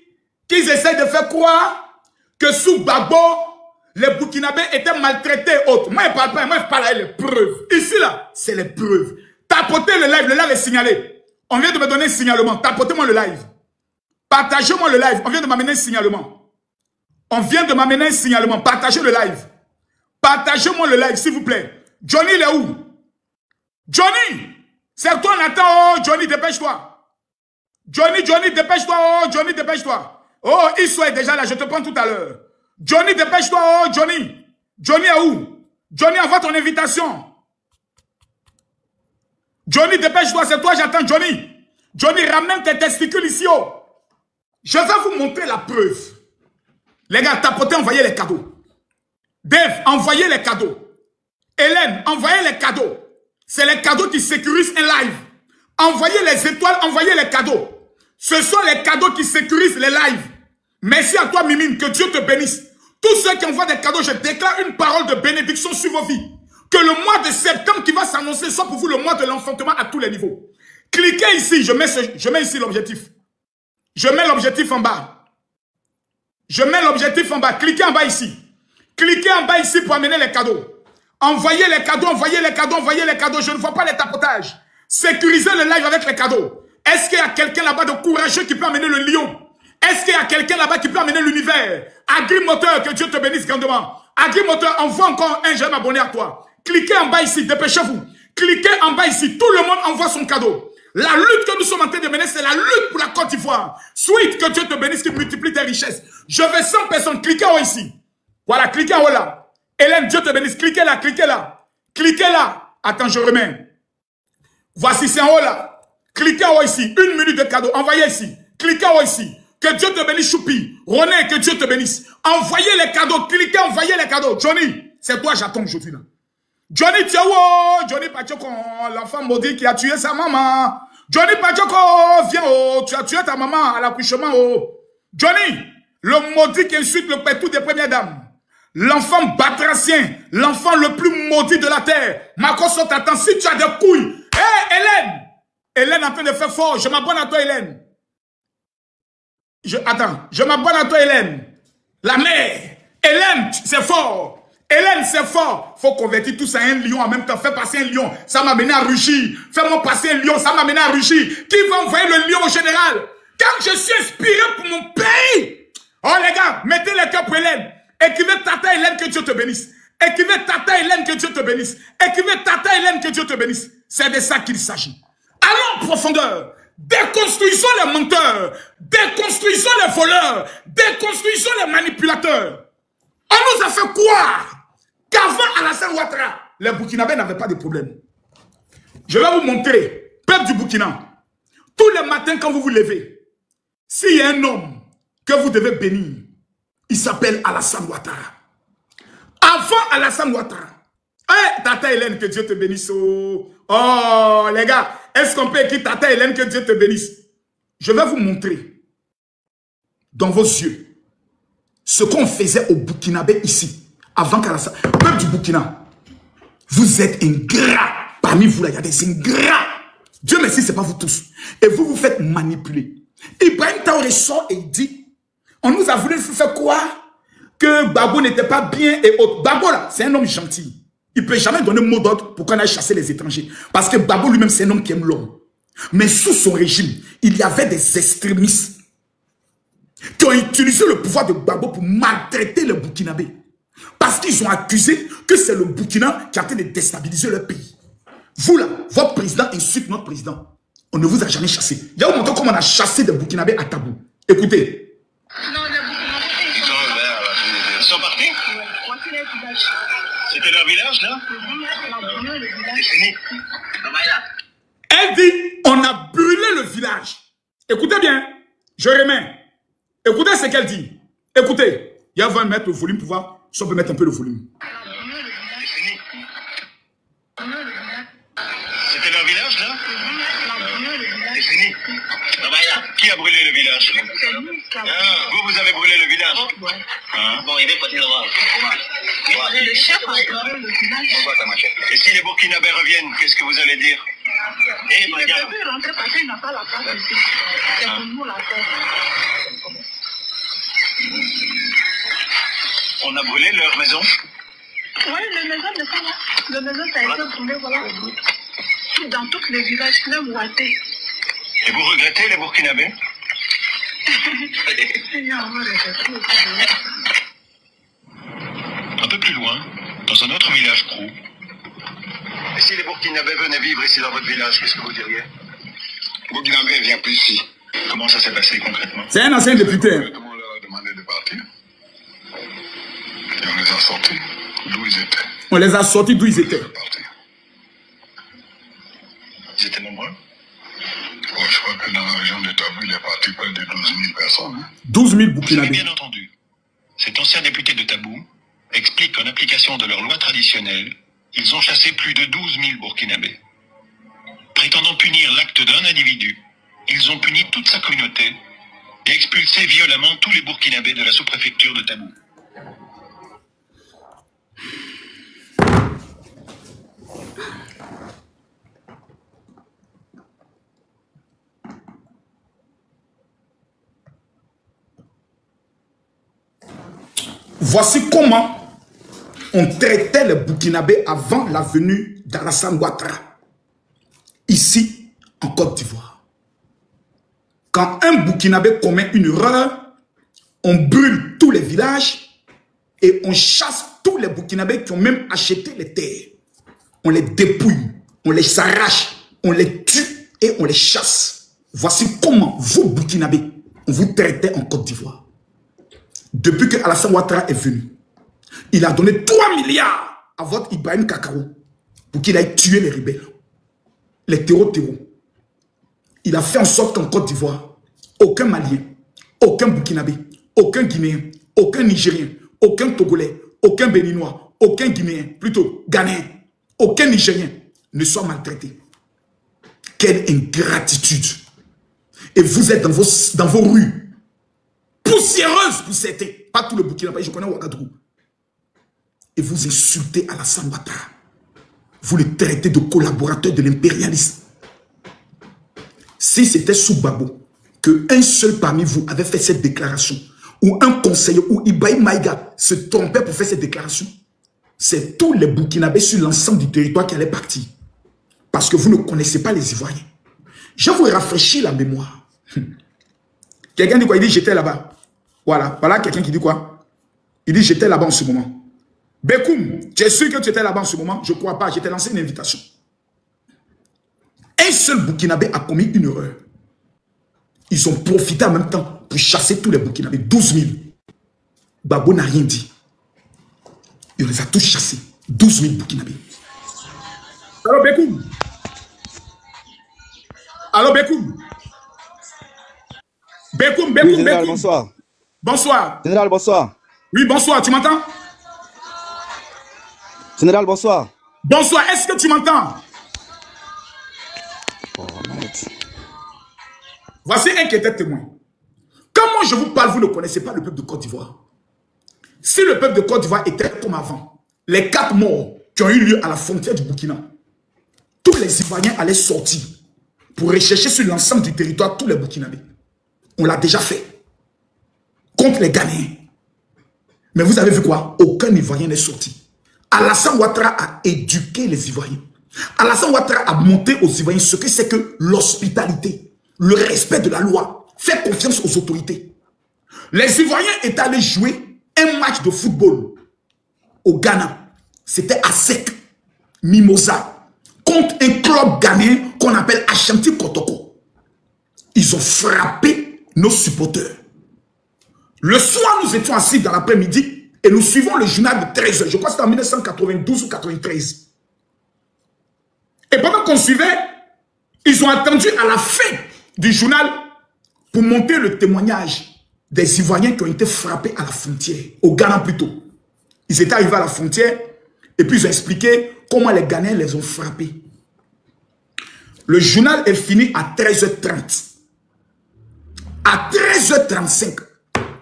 qu'ils essaient de faire croire que sous Gbagbo, les Burkinabés étaient maltraités et autres. Moi, je ne parle pas, moi, je parle avec les preuves. Ici, là, c'est les preuves. Tapotez le live est signalé. On vient de me donner un signalement. Tapotez-moi le live. Partagez-moi le live. On vient de m'amener un signalement. Partagez le live. Partagez-moi le live, s'il vous plaît. Johnny, il est où? Johnny! C'est toi, Nathan. Oh, Johnny, dépêche-toi. Johnny, dépêche-toi. Oh, Johnny, dépêche-toi. Oh, Issou est déjà là. Je te prends tout à l'heure. Johnny, dépêche-toi. Oh, Johnny. Johnny est où? Johnny, envoie ton invitation. Johnny, dépêche-toi, c'est toi, j'attends Johnny. Johnny, ramène tes testicules ici. Oh. Je vais vous montrer la preuve. Les gars, tapotez, envoyez les cadeaux. Dave, envoyez les cadeaux. Hélène, envoyez les cadeaux. C'est les cadeaux qui sécurisent un live. Envoyez les étoiles, envoyez les cadeaux. Ce sont les cadeaux qui sécurisent les lives. Merci à toi, Mimine, que Dieu te bénisse. Tous ceux qui envoient des cadeaux, je déclare une parole de bénédiction sur vos vies. Que le mois de septembre qui va s'annoncer soit pour vous le mois de l'enfantement à tous les niveaux. Cliquez ici, je mets ici l'objectif. Je mets l'objectif en bas. Cliquez en bas ici. Cliquez en bas ici pour amener les cadeaux. Envoyez les cadeaux. Je ne vois pas les tapotages. Sécurisez le live avec les cadeaux. Est-ce qu'il y a quelqu'un là-bas de courageux qui peut amener le lion? Est-ce qu'il y a quelqu'un là-bas qui peut amener l'univers? Agrimoteur, que Dieu te bénisse grandement. Agrimoteur, envoie encore un, je vais m'abonner à toi. Cliquez en bas ici, dépêchez-vous. Cliquez en bas ici, tout le monde envoie son cadeau. La lutte que nous sommes en train de mener, c'est la lutte pour la Côte d'Ivoire. Sweet, que Dieu te bénisse, qui multiplie tes richesses. Je veux 100 personnes, cliquez en haut ici. Voilà, cliquez en haut là. Hélène, Dieu te bénisse, cliquez là. Cliquez là. Attends, je remets. Voici, c'est en haut là. Cliquez en haut ici, 1 minute de cadeau, envoyez ici. Cliquez en haut ici. Que Dieu te bénisse, Choupi. René, que Dieu te bénisse. Envoyez les cadeaux, cliquez, envoyez les cadeaux. Johnny, c'est toi, j'attends aujourd'hui là. Johnny, tu es où? Johnny Pachoko, l'enfant maudit qui a tué sa maman. Johnny Pachoko, viens, oh, tu as tué ta maman à l'accouchement, oh. Johnny, le maudit qui insulte le pétou des premières dames. L'enfant batracien, l'enfant le plus maudit de la terre. Makoso t'attend, si tu as des couilles. Hé, Hélène! Hélène est en train de faire fort, je m'abonne à toi, Hélène. Attends, je m'abonne à toi, Hélène. La mère. Hélène, c'est fort. Hélène, c'est fort. Faut convertir tout ça en un lion en même temps. Fais passer un lion. Ça m'a mené à rugir. Fais-moi passer un lion. Ça m'a mené à rugir. Qui va envoyer le lion au général? Quand je suis inspiré pour mon pays. Oh les gars, mettez les cœurs pour Hélène. Écrivez Tata Hélène, que Dieu te bénisse. Écrivez Tata Hélène, que Dieu te bénisse. Écrivez Tata Hélène, que Dieu te bénisse. C'est de ça qu'il s'agit. Allons en profondeur. Déconstruisons les menteurs. Déconstruisons les voleurs. Déconstruisons les manipulateurs. On nous a fait croire qu'avant Alassane Ouattara, les Burkinabés n'avaient pas de problème. Je vais vous montrer, peuple du Burkina, tous les matins quand vous vous levez, s'il y a un homme que vous devez bénir, il s'appelle Alassane Ouattara. Avant Alassane Ouattara, Tata Hélène, que Dieu te bénisse. Oh, les gars, est-ce qu'on peut écrire Tata Hélène, que Dieu te bénisse? Je vais vous montrer dans vos yeux ce qu'on faisait au Burkinabé ici, avant qu'Alassane... Peuple du Burkina, vous êtes ingrats. Parmi vous, là, il y a des ingrats. Dieu merci, ce n'est pas vous tous. Et vous vous faites manipuler. Ibrahim Traoré sort et il dit, on nous a voulu faire croire que Gbagbo n'était pas bien et autres. Gbagbo, là, c'est un homme gentil. Il ne peut jamais donner mot d'ordre pour qu'on aille chasser les étrangers. Parce que Gbagbo lui-même, c'est un homme qui aime l'homme. Mais sous son régime, il y avait des extrémistes qui ont utilisé le pouvoir de Gbagbo pour maltraiter les Burkinabés. Parce qu'ils ont accusé que c'est le Burkina qui a en train de déstabiliser leur pays. Vous là, votre président insulte notre président. On ne vous a jamais chassé. Il y a vous montrer comment on a chassé des Burkinabés à Tabou. Écoutez. Non, ils sont partis? C'était leur village, là? C'est fini. Elle dit, on a brûlé le village. Écoutez bien, je remets. Écoutez ce qu'elle dit. Écoutez, il y a 20 mètres le volume pour voir si on peut mettre un peu le volume. C'est fini. C'était leur village, là? C'est fini. Qui a brûlé le village? Vous avez brûlé le village? Bon, il est parti là-bas. Le chef a brûlé le village. Et si les Burkinabés reviennent, qu'est-ce que vous allez dire? Eh, ma gare. On a brûlé leur maison? Oui, la maison n'est pas là. La maison a été brûlée, voilà. Dans tous les villages, même Ouaté. Et vous regrettez les Burkinabés? Un peu plus loin, dans un autre village Krou. Et si les Burkinabés venaient vivre ici dans votre village, qu'est-ce que vous diriez? Burkinabé vient plus ici. Comment ça s'est passé concrètement? C'est un ancien député. Tout le monde leur a demandé de partir. Et on les a sortis d'où ils étaient. On les a sortis d'où ils étaient. Ils étaient nombreux? Bon, je crois que dans la région de Tabou, il est parti près de 12 000 personnes. Hein. 12 000 Vous avez Burkinabés. bien entendu. Cet ancien député de Tabou explique qu'en application de leur loi traditionnelle, ils ont chassé plus de 12 000 Burkinabés. Prétendant punir l'acte d'un individu, ils ont puni toute sa communauté et expulsé violemment tous les Burkinabés de la sous-préfecture de Tabou. Voici comment on traitait les Burkinabés avant la venue d'Alassane Ouattara. Ici, en Côte d'Ivoire. Quand un Burkinabé commet une erreur, on brûle tous les villages et on chasse tous les Burkinabés qui ont même acheté les terres. On les dépouille, on les arrache, on les tue et on les chasse. Voici comment vous, Burkinabés, on vous traitait en Côte d'Ivoire. Depuis que Alassane Ouattara est venu, il a donné 3 milliards à votre Ibrahim Kakao pour qu'il aille tuer les rebelles, les terreaux. Il a fait en sorte qu'en Côte d'Ivoire, aucun Malien, aucun Burkinabé, aucun Guinéen, aucun Nigérien, aucun Togolais, aucun Béninois, aucun Guinéen, plutôt Ghanéen, aucun Nigérien ne soit maltraité. Quelle ingratitude! Et vous êtes dans vos rues, poussiéreuses pour certains, pas tout le Burkinabé, je connais Ouagadougou. Et vous insultez Alassane Ouattara. Vous le traitez de collaborateur de l'impérialisme. Si c'était sous Gbagbo, qu'un seul parmi vous avait fait cette déclaration, ou un conseiller, ou Ibrahim Maïga se trompait pour faire cette déclaration, c'est tous les Burkinabés sur l'ensemble du territoire qui allaient partir. Parce que vous ne connaissez pas les Ivoiriens. Je vous rafraîchis la mémoire. Quelqu'un dit quoi? Il dit j'étais là-bas. Voilà, voilà quelqu'un qui dit quoi? Il dit j'étais là-bas en ce moment. Bekoum, tu es sûr que tu étais là-bas en ce moment? Je ne crois pas, je t'ai lancé une invitation. Un seul Burkinabé a commis une erreur. Ils ont profité en même temps pour chasser tous les Burkinabés. 12 000. Babo n'a rien dit. Il les a tous chassés. 12 000 Burkinabés. Alors Bekoum. Alors Bekoum. Bekoum, Oui, général, bonsoir. Bonsoir. Général, bonsoir. Oui, bonsoir, tu m'entends? Général, bonsoir. Bonsoir, est-ce que tu m'entends? Oh, merde. Voici un qui était témoin. Comment je vous parle, vous ne connaissez pas le peuple de Côte d'Ivoire. Si le peuple de Côte d'Ivoire était comme avant, les 4 morts qui ont eu lieu à la frontière du Burkina, tous les Ivoiriens allaient sortir pour rechercher sur l'ensemble du territoire tous les Burkinabés. On l'a déjà fait. Contre les Ghanéens. Mais vous avez vu quoi? Aucun Ivoirien n'est sorti. Alassane Ouattara a éduqué les Ivoiriens. Alassane Ouattara a montré aux Ivoiriens ce que c'est que l'hospitalité, le respect de la loi, faire confiance aux autorités. Les Ivoiriens étaient allés jouer un match de football au Ghana. C'était à sec, Mimosa, contre un club ghanéen qu'on appelle Ashanti Kotoko. Ils ont frappé nos supporters. Le soir, nous étions assis dans l'après-midi et nous suivons le journal de 13 heures. Je crois que c'était en 1992 ou 93. Et pendant qu'on suivait, ils ont attendu à la fin du journal pour monter le témoignage des Ivoiriens qui ont été frappés à la frontière, au Ghana plutôt. Ils étaient arrivés à la frontière et puis ils ont expliqué comment les Ghanéens les ont frappés. Le journal est fini à 13h30. À 13h35,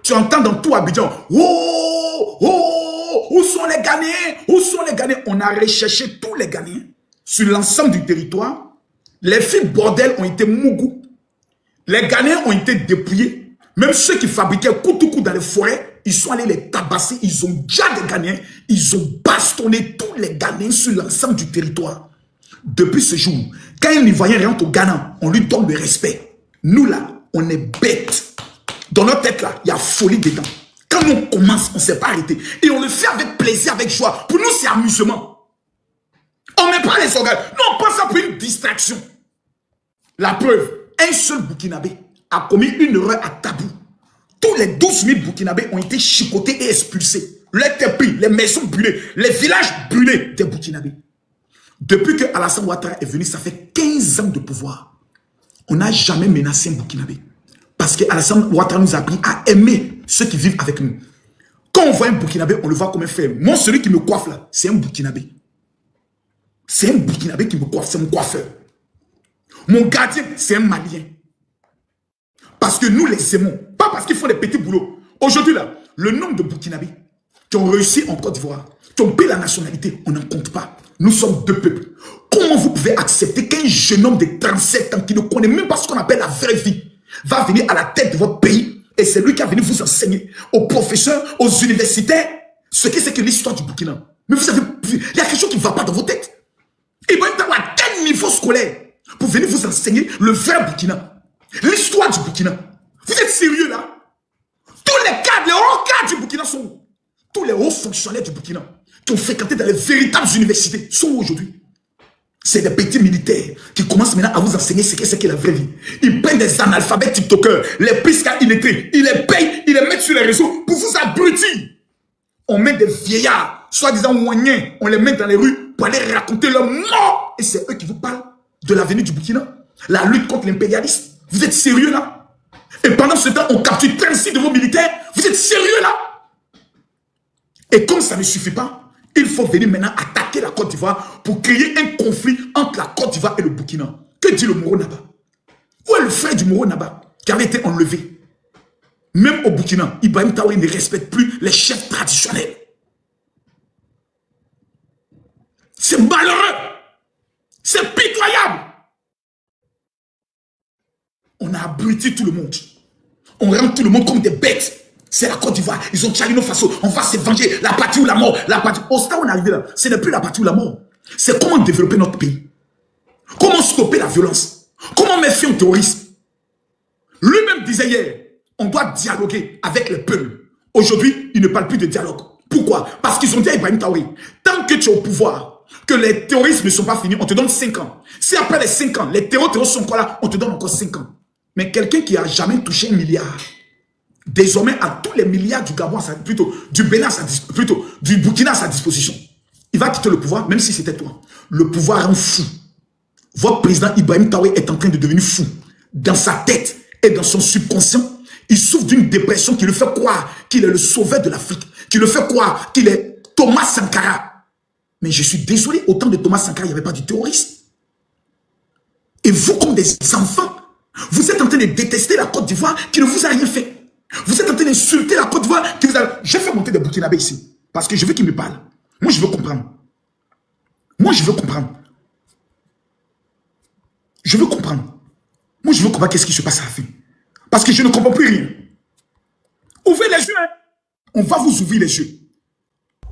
tu entends dans tout Abidjan, oh, oh, où sont les Ghanéens? Où sont les Ghanéens? On a recherché tous les Ghanéens sur l'ensemble du territoire. Les filles bordel ont été mougou. Les Ghanéens ont été dépouillés. Même ceux qui fabriquaient Koutoukou dans les forêts, ils sont allés les tabasser. Ils ont déjà des Ghanéens. Ils ont bastonné tous les Ghanéens sur l'ensemble du territoire. Depuis ce jour, quand un Ivoirien rentre au Ghana, on lui donne le respect. Nous là, on est bêtes. Dans notre tête là, il y a folie dedans. Quand on commence, on ne s'est pas arrêté. Et on le fait avec plaisir, avec joie. Pour nous, c'est amusement. On ne met pas les organes. Non, on prend ça pour une distraction. La preuve, un seul Burkinabé a commis une erreur à Tabou. Tous les 12 000 Burkinabés ont été chicotés et expulsés. Les tépis, les maisons brûlées, les villages brûlés des Burkinabés. Depuis que Alassane Ouattara est venu, ça fait 15 ans de pouvoir. On n'a jamais menacé un Burkinabé. Parce que Alassane Ouattara nous a appris à aimer ceux qui vivent avec nous. Quand on voit un Burkinabé, on le voit comme un frère. Moi, celui qui me coiffe là, c'est un Burkinabé. C'est un Burkinabé qui me coiffe, c'est mon coiffeur. Mon gardien, c'est un Malien. Parce que nous les aimons. Pas parce qu'ils font des petits boulots. Aujourd'hui là, le nombre de Burkinabés qui ont réussi en Côte d'Ivoire, qui ont payé la nationalité, on n'en compte pas. Nous sommes deux peuples. Comment vous pouvez accepter qu'un jeune homme de 37 ans qui ne connaît même pas ce qu'on appelle la vraie vie va venir à la tête de votre pays et c'est lui qui va venir vous enseigner aux professeurs, aux universitaires, ce que c'est que l'histoire du Burkina. Mais vous savez, il y a quelque chose qui ne va pas dans vos têtes. Et même à quel niveau scolaire pour venir vous enseigner le vrai Burkina, l'histoire du Burkina. Vous êtes sérieux là? Tous les cadres, les hauts cadres du Burkina sont où? Tous les hauts fonctionnaires du Burkina qui ont fréquenté dans les véritables universités sont où aujourd'hui? C'est des petits militaires qui commencent maintenant à vous enseigner ce que c'est que la vraie vie. Ils prennent des analphabètes tiktokers, les piscas illettrés, ils les payent, ils les mettent sur les réseaux pour vous abrutir. On met des vieillards, soi-disant moyens, on les met dans les rues pour aller raconter leur mort. Et c'est eux qui vous parlent de l'avenir du Burkina, la lutte contre l'impérialisme. Vous êtes sérieux là? Et pendant ce temps, on capture 36 de vos militaires. Vous êtes sérieux là? Et comme ça ne suffit pas, il faut venir maintenant attaquer la Côte d'Ivoire pour créer un conflit entre la Côte d'Ivoire et le Burkina. Que dit le Moro Naba? Où est le frère du Moro Naba qui avait été enlevé? Même au Burkina, Ibrahim Traoré ne respecte plus les chefs traditionnels. C'est malheureux. C'est pitoyable. On a abruti tout le monde. On rend tout le monde comme des bêtes. C'est la Côte d'Ivoire. Ils ont Burkina Faso. On va se venger. La patrie ou la mort. La patrie. Au stade où on est arrivé là, ce n'est plus la patrie ou la mort. C'est comment développer notre pays. Comment stopper la violence. Comment mettre fin au terrorisme. Lui-même disait hier, on doit dialoguer avec les peuples. Aujourd'hui, il ne parle plus de dialogue. Pourquoi? Parce qu'ils ont dit à Ibrahim Traoré, tant que tu es au pouvoir, que les terroristes ne sont pas finis, on te donne 5 ans. Si après les 5 ans, les terroristes sont encore là, on te donne encore 5 ans. Mais quelqu'un qui n'a jamais touché 1 milliard, désormais a tous les milliards du Gabon, plutôt du Bénin, plutôt du Burkina à sa disposition. Il va quitter le pouvoir, même si c'était toi. Le pouvoir rend fou. Votre président Ibrahim Traoré est en train de devenir fou. Dans sa tête et dans son subconscient, il souffre d'une dépression qui lui fait croire qu'il est le sauveur de l'Afrique, qui lui fait croire qu'il est Thomas Sankara. Mais je suis désolé, au temps de Thomas Sankara, il n'y avait pas de terroriste. Et vous, comme des enfants, vous êtes en train de détester la Côte d'Ivoire qui ne vous a rien fait. Vous êtes en train d'insulter la Côte d'Ivoire qui vous a... Je fais monter des Burkinabés ici, parce que je veux qu'ils me parlent. Moi, je veux comprendre. Moi, je veux comprendre. Je veux comprendre. Moi, je veux comprendre qu'est-ce qui se passe à la fin. Parce que je ne comprends plus rien. Ouvrez les yeux. Hein. On va vous ouvrir les yeux.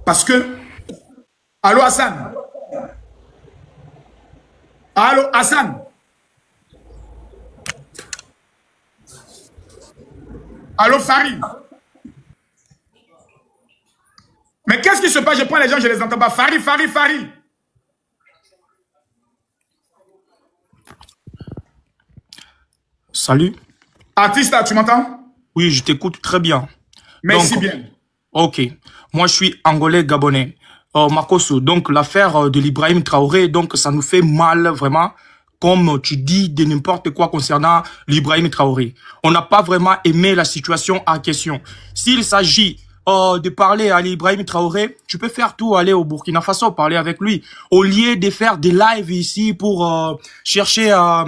Parce que... Allô, Hassan? Allô, Hassan? Allô, Farid? Mais qu'est-ce qui se passe? Je prends les gens, je ne les entends pas. Farid. Salut. Artiste, tu m'entends? Oui, je t'écoute très bien. Merci donc, bien. Ok. Moi, je suis angolais gabonais. Makoso, donc l'affaire de l'Ibrahim Traoré, donc ça nous fait mal vraiment, comme tu dis, de n'importe quoi concernant l'Ibrahim Traoré. On n'a pas vraiment aimé la situation en question. S'il s'agit de parler à l'Ibrahim Traoré, tu peux faire tout, aller au Burkina Faso, parler avec lui, au lieu de faire des lives ici pour chercher à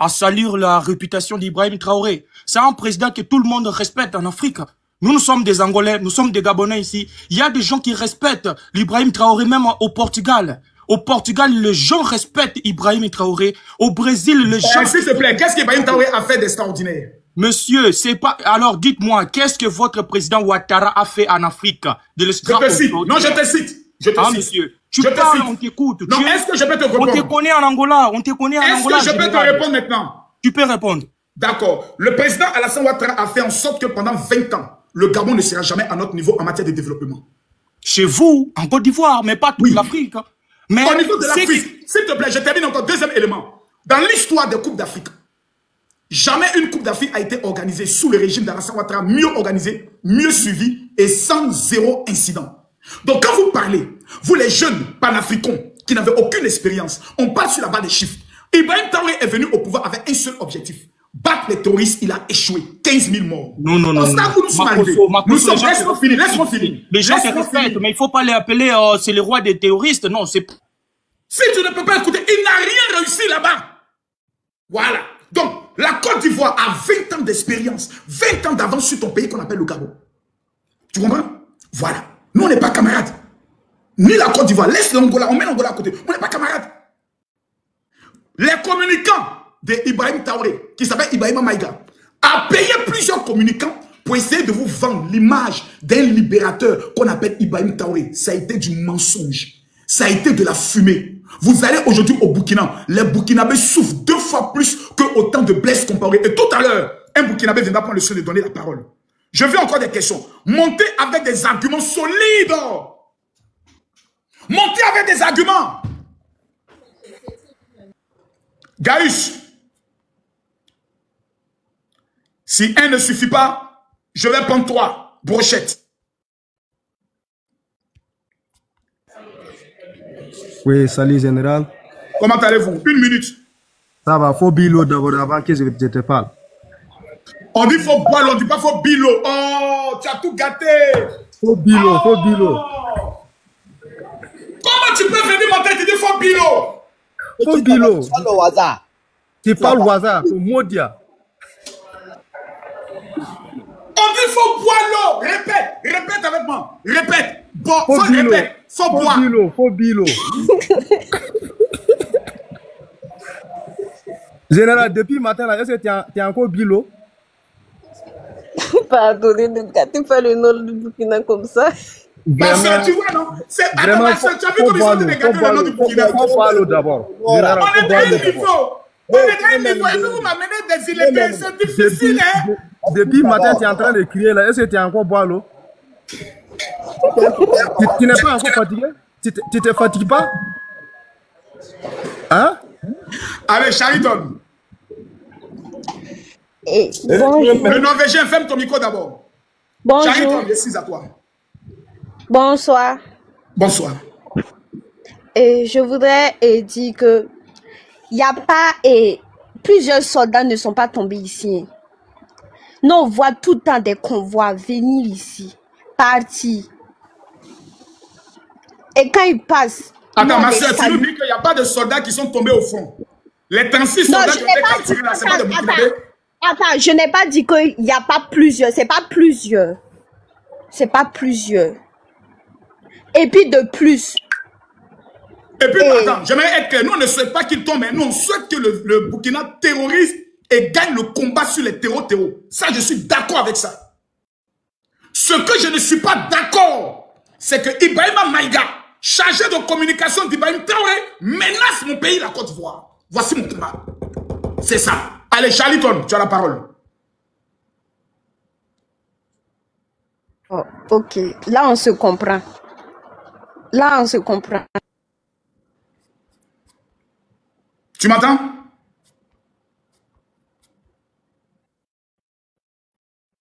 salir la réputation d'Ibrahim Traoré. C'est un président que tout le monde respecte en Afrique. Nous sommes des Angolais, nous sommes des Gabonais ici. Il y a des gens qui respectent l'Ibrahim Traoré, même au Portugal. Au Portugal, les gens respectent Ibrahim Traoré. Au Brésil, les gens... S'il te plaît, qu'est-ce qu'Ibrahim Traoré a fait d'extraordinaire? Monsieur, c'est pas... Alors, dites-moi, qu'est-ce que votre président Ouattara a fait en Afrique? Je te cite. Non, je te cite. Monsieur, tu parles, on t'écoute. Non, est-ce que je peux te répondre? On te connaît en Angola, on te connaît en Angola. Est-ce que je peux te répondre maintenant? Tu peux répondre. D'accord. Le président Alassane Ouattara a fait en sorte que pendant 20 ans, le Gabon ne sera jamais à notre niveau en matière de développement. Chez vous, en Côte d'Ivoire, mais pas toute l'Afrique. Mais au niveau de l'Afrique, s'il te plaît, je termine encore. Deuxième élément. Dans l'histoire des Coupes d'Afrique, jamais une Coupe d'Afrique a été organisée sous le régime d'Alassane Ouattara, mieux organisée, mieux suivie et sans zéro incident. Donc quand vous parlez, vous les jeunes panafricains qui n'avaient aucune expérience, on parle sur la base des chiffres. Ibrahim Traoré est venu au pouvoir avec un seul objectif. Battre les terroristes, il a échoué. 15 000 morts. Non. Au stade où nous sommes arrivés, nous sommes... Laisse-moi finir. Les gens se respectent, mais il ne faut pas les appeler c'est le roi des terroristes. Non, c'est... Si tu ne peux pas écouter, il n'a rien réussi là-bas. Voilà. Donc, la Côte d'Ivoire a 20 ans d'expérience, 20 ans d'avance sur ton pays qu'on appelle le Gabon. Tu comprends? Voilà. Nous, on n'est pas camarades. Ni la Côte d'Ivoire. Laisse l'Angola, on met l'Angola à côté. On n'est pas camarades. Les communicants de Ibrahim Traoré, qui s'appelle Ibrahima Maïga, a payé plusieurs communicants pour essayer de vous vendre l'image d'un libérateur qu'on appelle Ibrahim Traoré. Ça a été du mensonge. Ça a été de la fumée. Vous allez aujourd'hui au Burkina, les Burkinabés souffrent 2 fois plus que autant de Blaise Compaoré. Et tout à l'heure, un Burkinabé viendra prendre le soin de donner la parole. Je veux encore des questions. Montez avec des arguments solides. Montez avec des arguments. Gaius, si un ne suffit pas, je vais prendre 3 brochettes. Oui, salut général. Comment allez-vous? 1 minute. Ça va, faut bilo d'abord avant que je te parle. On dit faut boire, on dit pas faut bilo. Oh, tu as tout gâté. Faut bilo, faut bilo. Comment tu peux venir monter et dire faut bilo? Faut bilo. Tu parles au hasard, c'est Modia. On dit faut boire l'eau. Répète avec moi. Répète. Bon, faut bilo. Répète. Faut boire. Faut bilo. Général, depuis matin, est-ce que tu es encore bilo? Pardonnez, ne gâtez pas le nom du Burkina comme ça. Ma soeur, tu vois, non? Attends, ma soeur, tu as vu comme ils sont de gâter le nom du Burkina? Faut pas l'eau d'abord. On est à un niveau. On est à un niveau. Et vous m'amenez des illettrés, c'est difficile, hein? Depuis matin, tu es en train de crier là. Est-ce que tu es encore boire l'eau? Tu n'es pas encore fatigué? Tu te fatigues pas? Hein? Allez, Chariton. Le Norvégien, ferme ton micro d'abord. Bonjour. Chariton, je suis à toi. Bonsoir. Bonsoir. Et je voudrais dire que il n'y a pas plusieurs soldats ne sont pas tombés ici. Nous on voit tout le temps des convois venir ici, partir. Et quand ils passent. Attends, ma soeur, tu nous dis qu'il n'y a pas de soldats qui sont tombés au front. Les 36 soldats qui ont été capturés là, c'est pas de Burkinabé. Attends, je n'ai pas dit qu'il n'y a pas plusieurs. C'est pas plusieurs. C'est pas plusieurs. Et puis de plus. Et puis, attends, j'aimerais être clair. Nous, on ne souhaite pas qu'il tombe, mais nous, on souhaite que le Burkina terrorise et gagne le combat sur les terreaux. Ça, je suis d'accord avec ça. Ce que je ne suis pas d'accord, c'est que Ibrahima Maïga, chargé de communication d'Ibrahim Traoré, menace mon pays, la Côte d'Ivoire. Voici mon combat. C'est ça. Allez, Charliton, tu as la parole. Oh, ok, là, on se comprend. Là, on se comprend. Tu m'entends?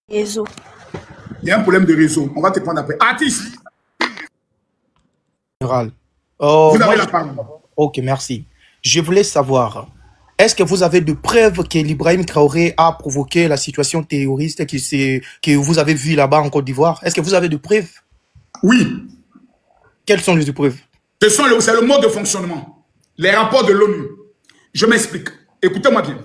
Réseau. Il y a un problème de réseau. On va te prendre après. Artiste. Général. Vous avez la parole. Ok, merci. Je voulais savoir, est-ce que vous avez de preuves que l'Ibrahim Traoré a provoqué la situation terroriste que vous avez vue là-bas en Côte d'Ivoire? Est-ce que vous avez de preuves? Oui. Quelles sont les preuves? C'est le mode de fonctionnement. Les rapports de l'ONU. Je m'explique. Écoutez-moi bien.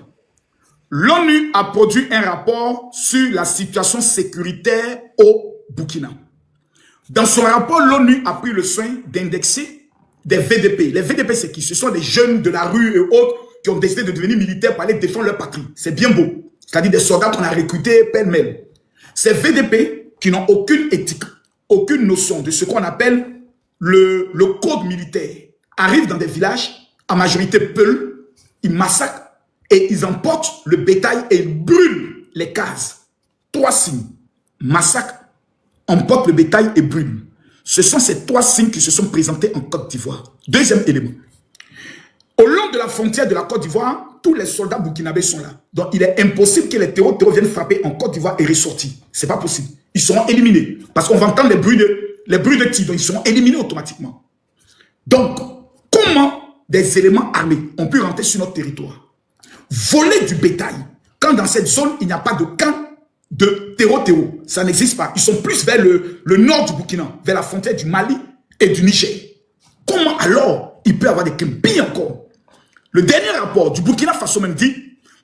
L'ONU a produit un rapport sur la situation sécuritaire au Burkina. Dans son rapport, l'ONU a pris le soin d'indexer des VDP. Les VDP, c'est qui? Ce sont des jeunes de la rue et autres qui ont décidé de devenir militaires pour aller défendre leur patrie. C'est bien beau. C'est-à-dire des soldats qu'on a recrutés pêle-mêle. Ces VDP qui n'ont aucune éthique, aucune notion de ce qu'on appelle le code militaire, arrivent dans des villages, à majorité Peul, ils massacrent et ils emportent le bétail et ils brûlent les cases. 3 signes. Massacre, emportent le bétail et brûlent. Ce sont ces 3 signes qui se sont présentés en Côte d'Ivoire. Deuxième élément. Au long de la frontière de la Côte d'Ivoire, tous les soldats burkinabés sont là. Donc il est impossible que les terreaux viennent frapper en Côte d'Ivoire et ressortir. Ce n'est pas possible. Ils seront éliminés. Parce qu'on va entendre les bruits de tirs. Donc ils seront éliminés automatiquement. Donc, comment des éléments armés ont pu rentrer sur notre territoire? Voler du bétail, quand dans cette zone, il n'y a pas de camp de terreau. Ça n'existe pas. Ils sont plus vers le nord du Burkina, vers la frontière du Mali et du Niger. Comment alors il peut y avoir des crimes? Pire encore. Le dernier rapport du Burkina Faso même dit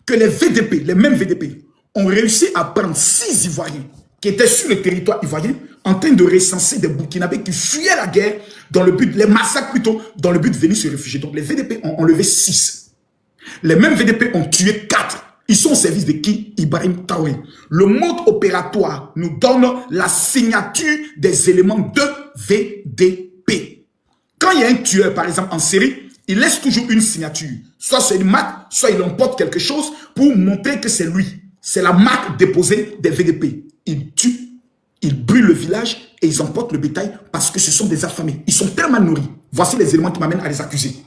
que les VDP, les mêmes VDP, ont réussi à prendre 6 Ivoiriens qui étaient sur le territoire ivoirien en train de recenser des Burkinabés qui fuyaient la guerre dans le but, les massacres plutôt, dans le but de venir se réfugier. Donc les VDP ont enlevé 6. Les mêmes VDP ont tué 4. Ils sont au service de qui? Ibrahim Traoré. Le mode opératoire nous donne la signature des éléments de VDP. Quand il y a un tueur, par exemple, en série, il laisse toujours une signature. Soit c'est une marque, soit il emporte quelque chose pour montrer que c'est lui. C'est la marque déposée des VDP. Ils tuent, ils brûlent le village et ils emportent le bétail parce que ce sont des affamés. Ils sont tellement nourris. Voici les éléments qui m'amènent à les accuser.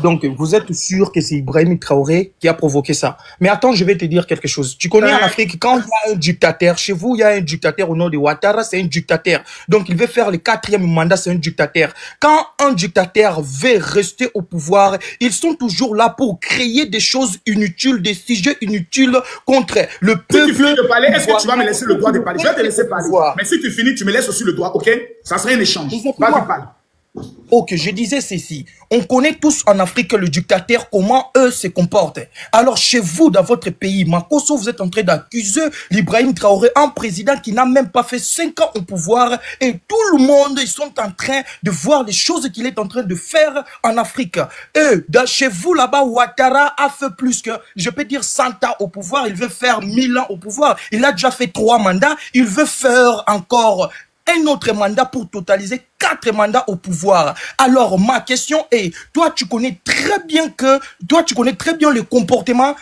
Donc, vous êtes sûr que c'est Ibrahim Traoré qui a provoqué ça? Mais attends, je vais te dire quelque chose. Tu connais en Afrique, quand il y a un dictateur, chez vous, il y a un dictateur au nom de Ouattara, c'est un dictateur. Donc, il veut faire le 4e mandat, c'est un dictateur. Quand un dictateur veut rester au pouvoir, ils sont toujours là pour créer des choses inutiles, des sujets inutiles contre le peuple. Si tu finis de parler, est-ce que tu vas me laisser le droit de parler? Je vais te laisser parler. Mais si tu finis, tu me laisses aussi le droit, ok? Ça serait un échange. Vas-y, parle. Ok, je disais ceci. On connaît tous en Afrique le dictateur, comment eux se comportent. Alors chez vous, dans votre pays, Makosso, vous êtes en train d'accuser l'Ibrahim Traoré, un président qui n'a même pas fait 5 ans au pouvoir. Et tout le monde, ils sont en train de voir les choses qu'il est en train de faire en Afrique. Et chez vous, là-bas, Ouattara a fait plus que, je peux dire, 100 ans au pouvoir. Il veut faire 1000 ans au pouvoir. Il a déjà fait 3 mandats. Il veut faire encore un autre mandat pour totaliser 4 mandats au pouvoir. Alors, ma question est, toi, tu connais très bien le comportement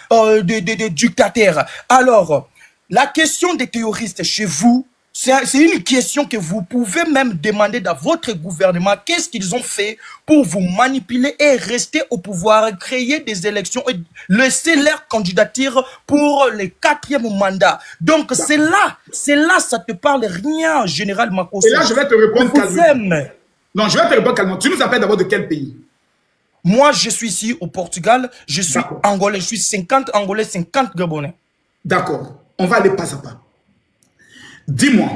des dictateurs. Alors, la question des terroristes chez vous, c'est une question que vous pouvez même demander dans votre gouvernement. Qu'est-ce qu'ils ont fait pour vous manipuler et rester au pouvoir, créer des élections et laisser leur candidature pour le 4e mandat. Donc, c'est là, ça te parle rien, Général Makosso. Et là, je vais te répondre calmement. Non, je vais te répondre calmement. Tu nous appelles d'abord de quel pays? Moi, je suis ici au Portugal. Je suis angolais. Je suis 50 angolais, 50 gabonais. D'accord. On va aller pas à pas. Dis-moi,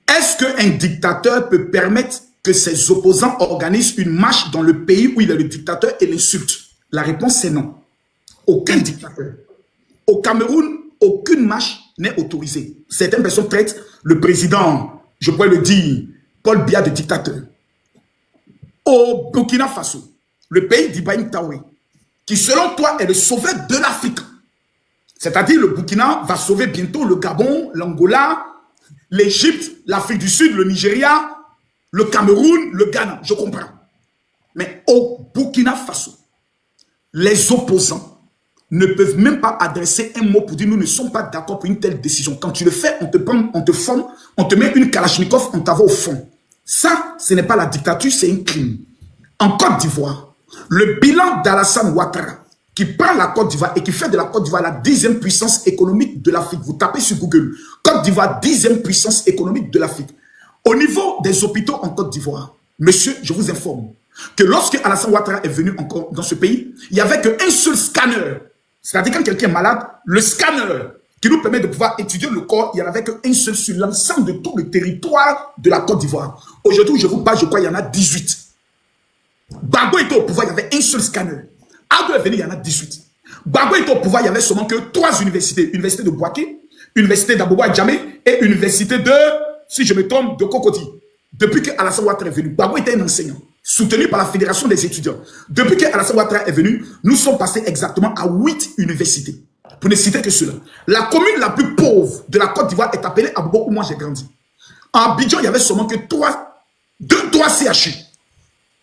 est-ce qu'un dictateur peut permettre que ses opposants organisent une marche dans le pays où il est le dictateur et l'insulte? La réponse c'est non. Aucun dictateur. Au Cameroun, aucune marche n'est autorisée. Certaines personnes traitent le président, je pourrais le dire, Paul Biya de dictateur. Au Burkina Faso, le pays d'Ibrahim Traoré, qui selon toi est le sauveur de l'Afrique. C'est-à-dire le Burkina va sauver bientôt le Gabon, l'Angola, l'Égypte, l'Afrique du Sud, le Nigeria, le Cameroun, le Ghana, je comprends. Mais au Burkina Faso, les opposants ne peuvent même pas adresser un mot pour dire nous ne sommes pas d'accord pour une telle décision. Quand tu le fais, on te prend, on te forme, on te met une Kalachnikov, on t'envoie au fond. Ça, ce n'est pas la dictature, c'est un crime. En Côte d'Ivoire, le bilan d'Alassane Ouattara, qui prend la Côte d'Ivoire et qui fait de la Côte d'Ivoire la 10e puissance économique de l'Afrique. Vous tapez sur Google, Côte d'Ivoire, 10e puissance économique de l'Afrique. Au niveau des hôpitaux en Côte d'Ivoire, monsieur, je vous informe que lorsque Alassane Ouattara est venu encore dans ce pays, il n'y avait qu'un seul scanner. C'est-à-dire quand quelqu'un est malade, le scanner qui nous permet de pouvoir étudier le corps, il n'y en avait qu'un seul sur l'ensemble de tout le territoire de la Côte d'Ivoire. Aujourd'hui, je vous parle, je crois qu'il y en a 18. Gbagbo était au pouvoir, il y avait un seul scanner. Ado est venu, il y en a 18. Gbagbo était au pouvoir, il y avait seulement que 3 universités. Université de Bouaké, Université d'Abobo Djamé et Université de, si je me trompe, de Cocody. Depuis que Alassane Ouattara est venu, Gbagbo était un enseignant, soutenu par la Fédération des étudiants. Depuis que Alassane Ouattara est venu, nous sommes passés exactement à 8 universités. Pour ne citer que cela. La commune la plus pauvre de la Côte d'Ivoire est appelée Abobo, où moi j'ai grandi. En Abidjan, il y avait seulement que 3 CHU.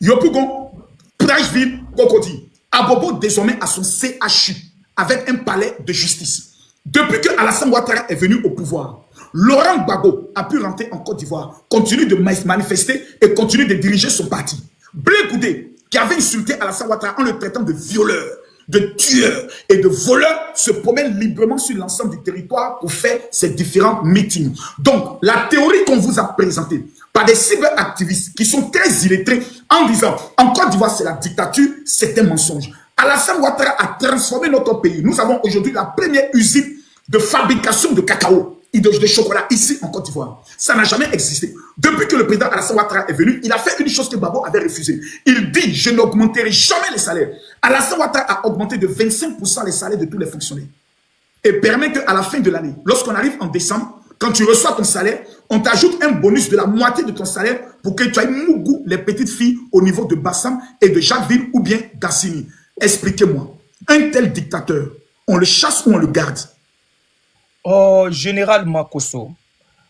Yopougon, Prajville, Cocody. Abobo désormais a son CHU avec un palais de justice. Depuis que Alassane Ouattara est venu au pouvoir, Laurent Gbagbo a pu rentrer en Côte d'Ivoire, continue de manifester et continue de diriger son parti. Blé Goudé, qui avait insulté Alassane Ouattara en le traitant de violeur, de tueur et de voleur, se promène librement sur l'ensemble du territoire pour faire ses différents meetings. Donc, la théorie qu'on vous a présentée par des cyberactivistes qui sont très illettrés en disant en Côte d'Ivoire c'est la dictature, c'est un mensonge. Alassane Ouattara a transformé notre pays. Nous avons aujourd'hui la première usine de fabrication de cacao et de chocolat ici en Côte d'Ivoire. Ça n'a jamais existé. Depuis que le président Alassane Ouattara est venu, il a fait une chose que Gbagbo avait refusée. Il dit, je n'augmenterai jamais les salaires. Alassane Ouattara a augmenté de 25% les salaires de tous les fonctionnaires. Et permet qu'à la fin de l'année, lorsqu'on arrive en décembre, quand tu reçois ton salaire, on t'ajoute un bonus de la moitié de ton salaire pour que tu ailles mougou les petites filles au niveau de Bassam et de Jacquesville ou bien d'Assini. Expliquez-moi, un tel dictateur, on le chasse ou on le garde? Oh, Général Makosso,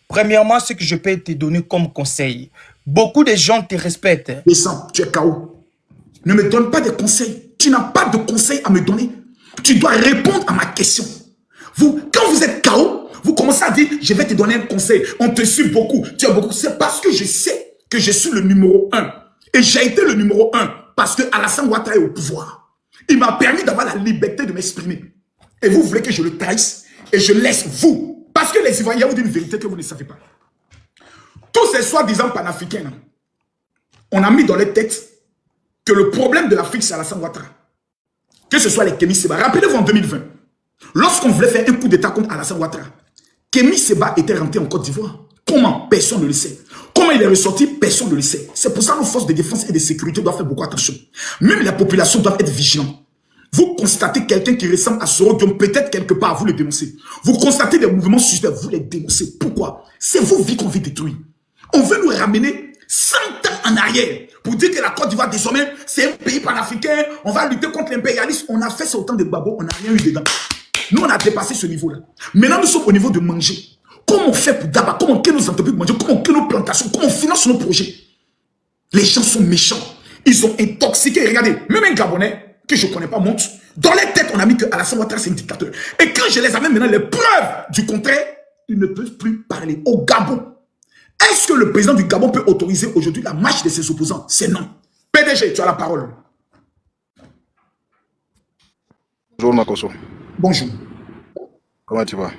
premièrement, ce que je peux te donner comme conseil, beaucoup de gens te respectent. Descends, tu es KO. Ne me donne pas de conseils. Tu n'as pas de conseils à me donner. Tu dois répondre à ma question. Vous, quand vous êtes KO, vous commencez à dire, je vais te donner un conseil. On te suit beaucoup. Tu as beaucoup. C'est parce que je sais que je suis le numéro 1. Et j'ai été le numéro 1 parce que Alassane Ouattara est au pouvoir. Il m'a permis d'avoir la liberté de m'exprimer. Et vous voulez que je le trahisse et je laisse vous. Parce que les Ivoiriens vous disent une vérité que vous ne savez pas. Tous ces soi-disant panafricains, on a mis dans les têtes que le problème de l'Afrique, c'est Alassane Ouattara. Que ce soit les Kémy Séba. Rappelez-vous en 2020, lorsqu'on voulait faire un coup d'État contre Alassane Ouattara, Kémy Séba était rentré en Côte d'Ivoire. Comment? Personne ne le sait. Comment Comment il est ressorti, personne ne le sait. C'est pour ça que nos forces de défense et de sécurité doivent faire beaucoup attention. Même la population doit être vigilante. Vous constatez quelqu'un qui ressemble à Soro Diom, peut-être quelque part, vous le dénoncez. Vous constatez des mouvements suspects, vous les dénoncez. Pourquoi? C'est vos vies qu'on veut détruire. On veut nous ramener 100 ans en arrière pour dire que la Côte d'Ivoire, désormais, c'est un pays panafricain. On va lutter contre l'impérialisme. On a fait ça autant de babos, on n'a rien eu dedans. Nous, on a dépassé ce niveau-là. Maintenant, nous sommes au niveau de manger. Comment on fait pour d'abord? Comment on crée nos entreprises manger? Comment on crée nos plantations? Comment on finance nos projets? Les gens sont méchants. Ils ont intoxiqué. Regardez, même un Gabonais que je ne connais pas montre. Dans les têtes, on a mis que Alassane Ouattara, c'est un dictateur. Et quand je les amène maintenant les preuves du contraire, ils ne peuvent plus parler. Au Gabon, est-ce que le président du Gabon peut autoriser aujourd'hui la marche de ses opposants? C'est non. PDG, tu as la parole. Bonjour Makosso. Bonjour. Comment tu vas?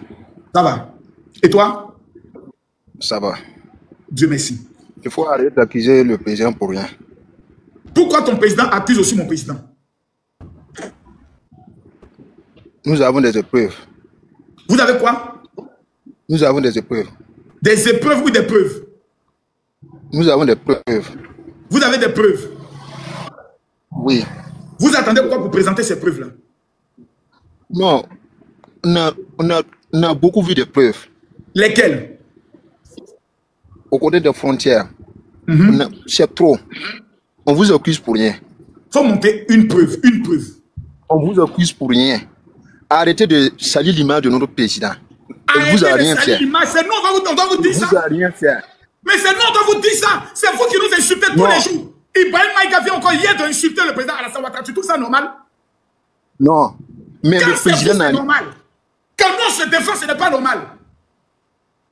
Ça va. Et toi? Ça va. Dieu merci. Il faut arrêter d'accuser le président pour rien. Pourquoi ton président accuse aussi mon président? Nous avons des épreuves. Vous avez quoi? Nous avons des épreuves. Des épreuves ou des preuves? Nous avons des preuves. Vous avez des preuves? Oui. Vous attendez quoi pour présenter ces preuves-là? Non. On a beaucoup vu des preuves. Lesquelles? Au côté des frontières. C'est trop. On vous accuse pour rien. Faut monter une preuve, une preuve. On vous accuse pour rien. Arrêtez de salir l'image de notre président. Arrêtez vous a de rien salir fait. l'image. C'est nous, on doit vous dire ça. Vous a rien fait. Mais c'est nous, on doit vous dire ça. C'est vous qui nous insultez tous les jours. Ibrahim Maïga vient encore hier d'insulter le président Alassane Ouattara. Tu trouves ça normal? Non. Mais quand le président c'est normal. Quand on se défend, ce n'est pas normal.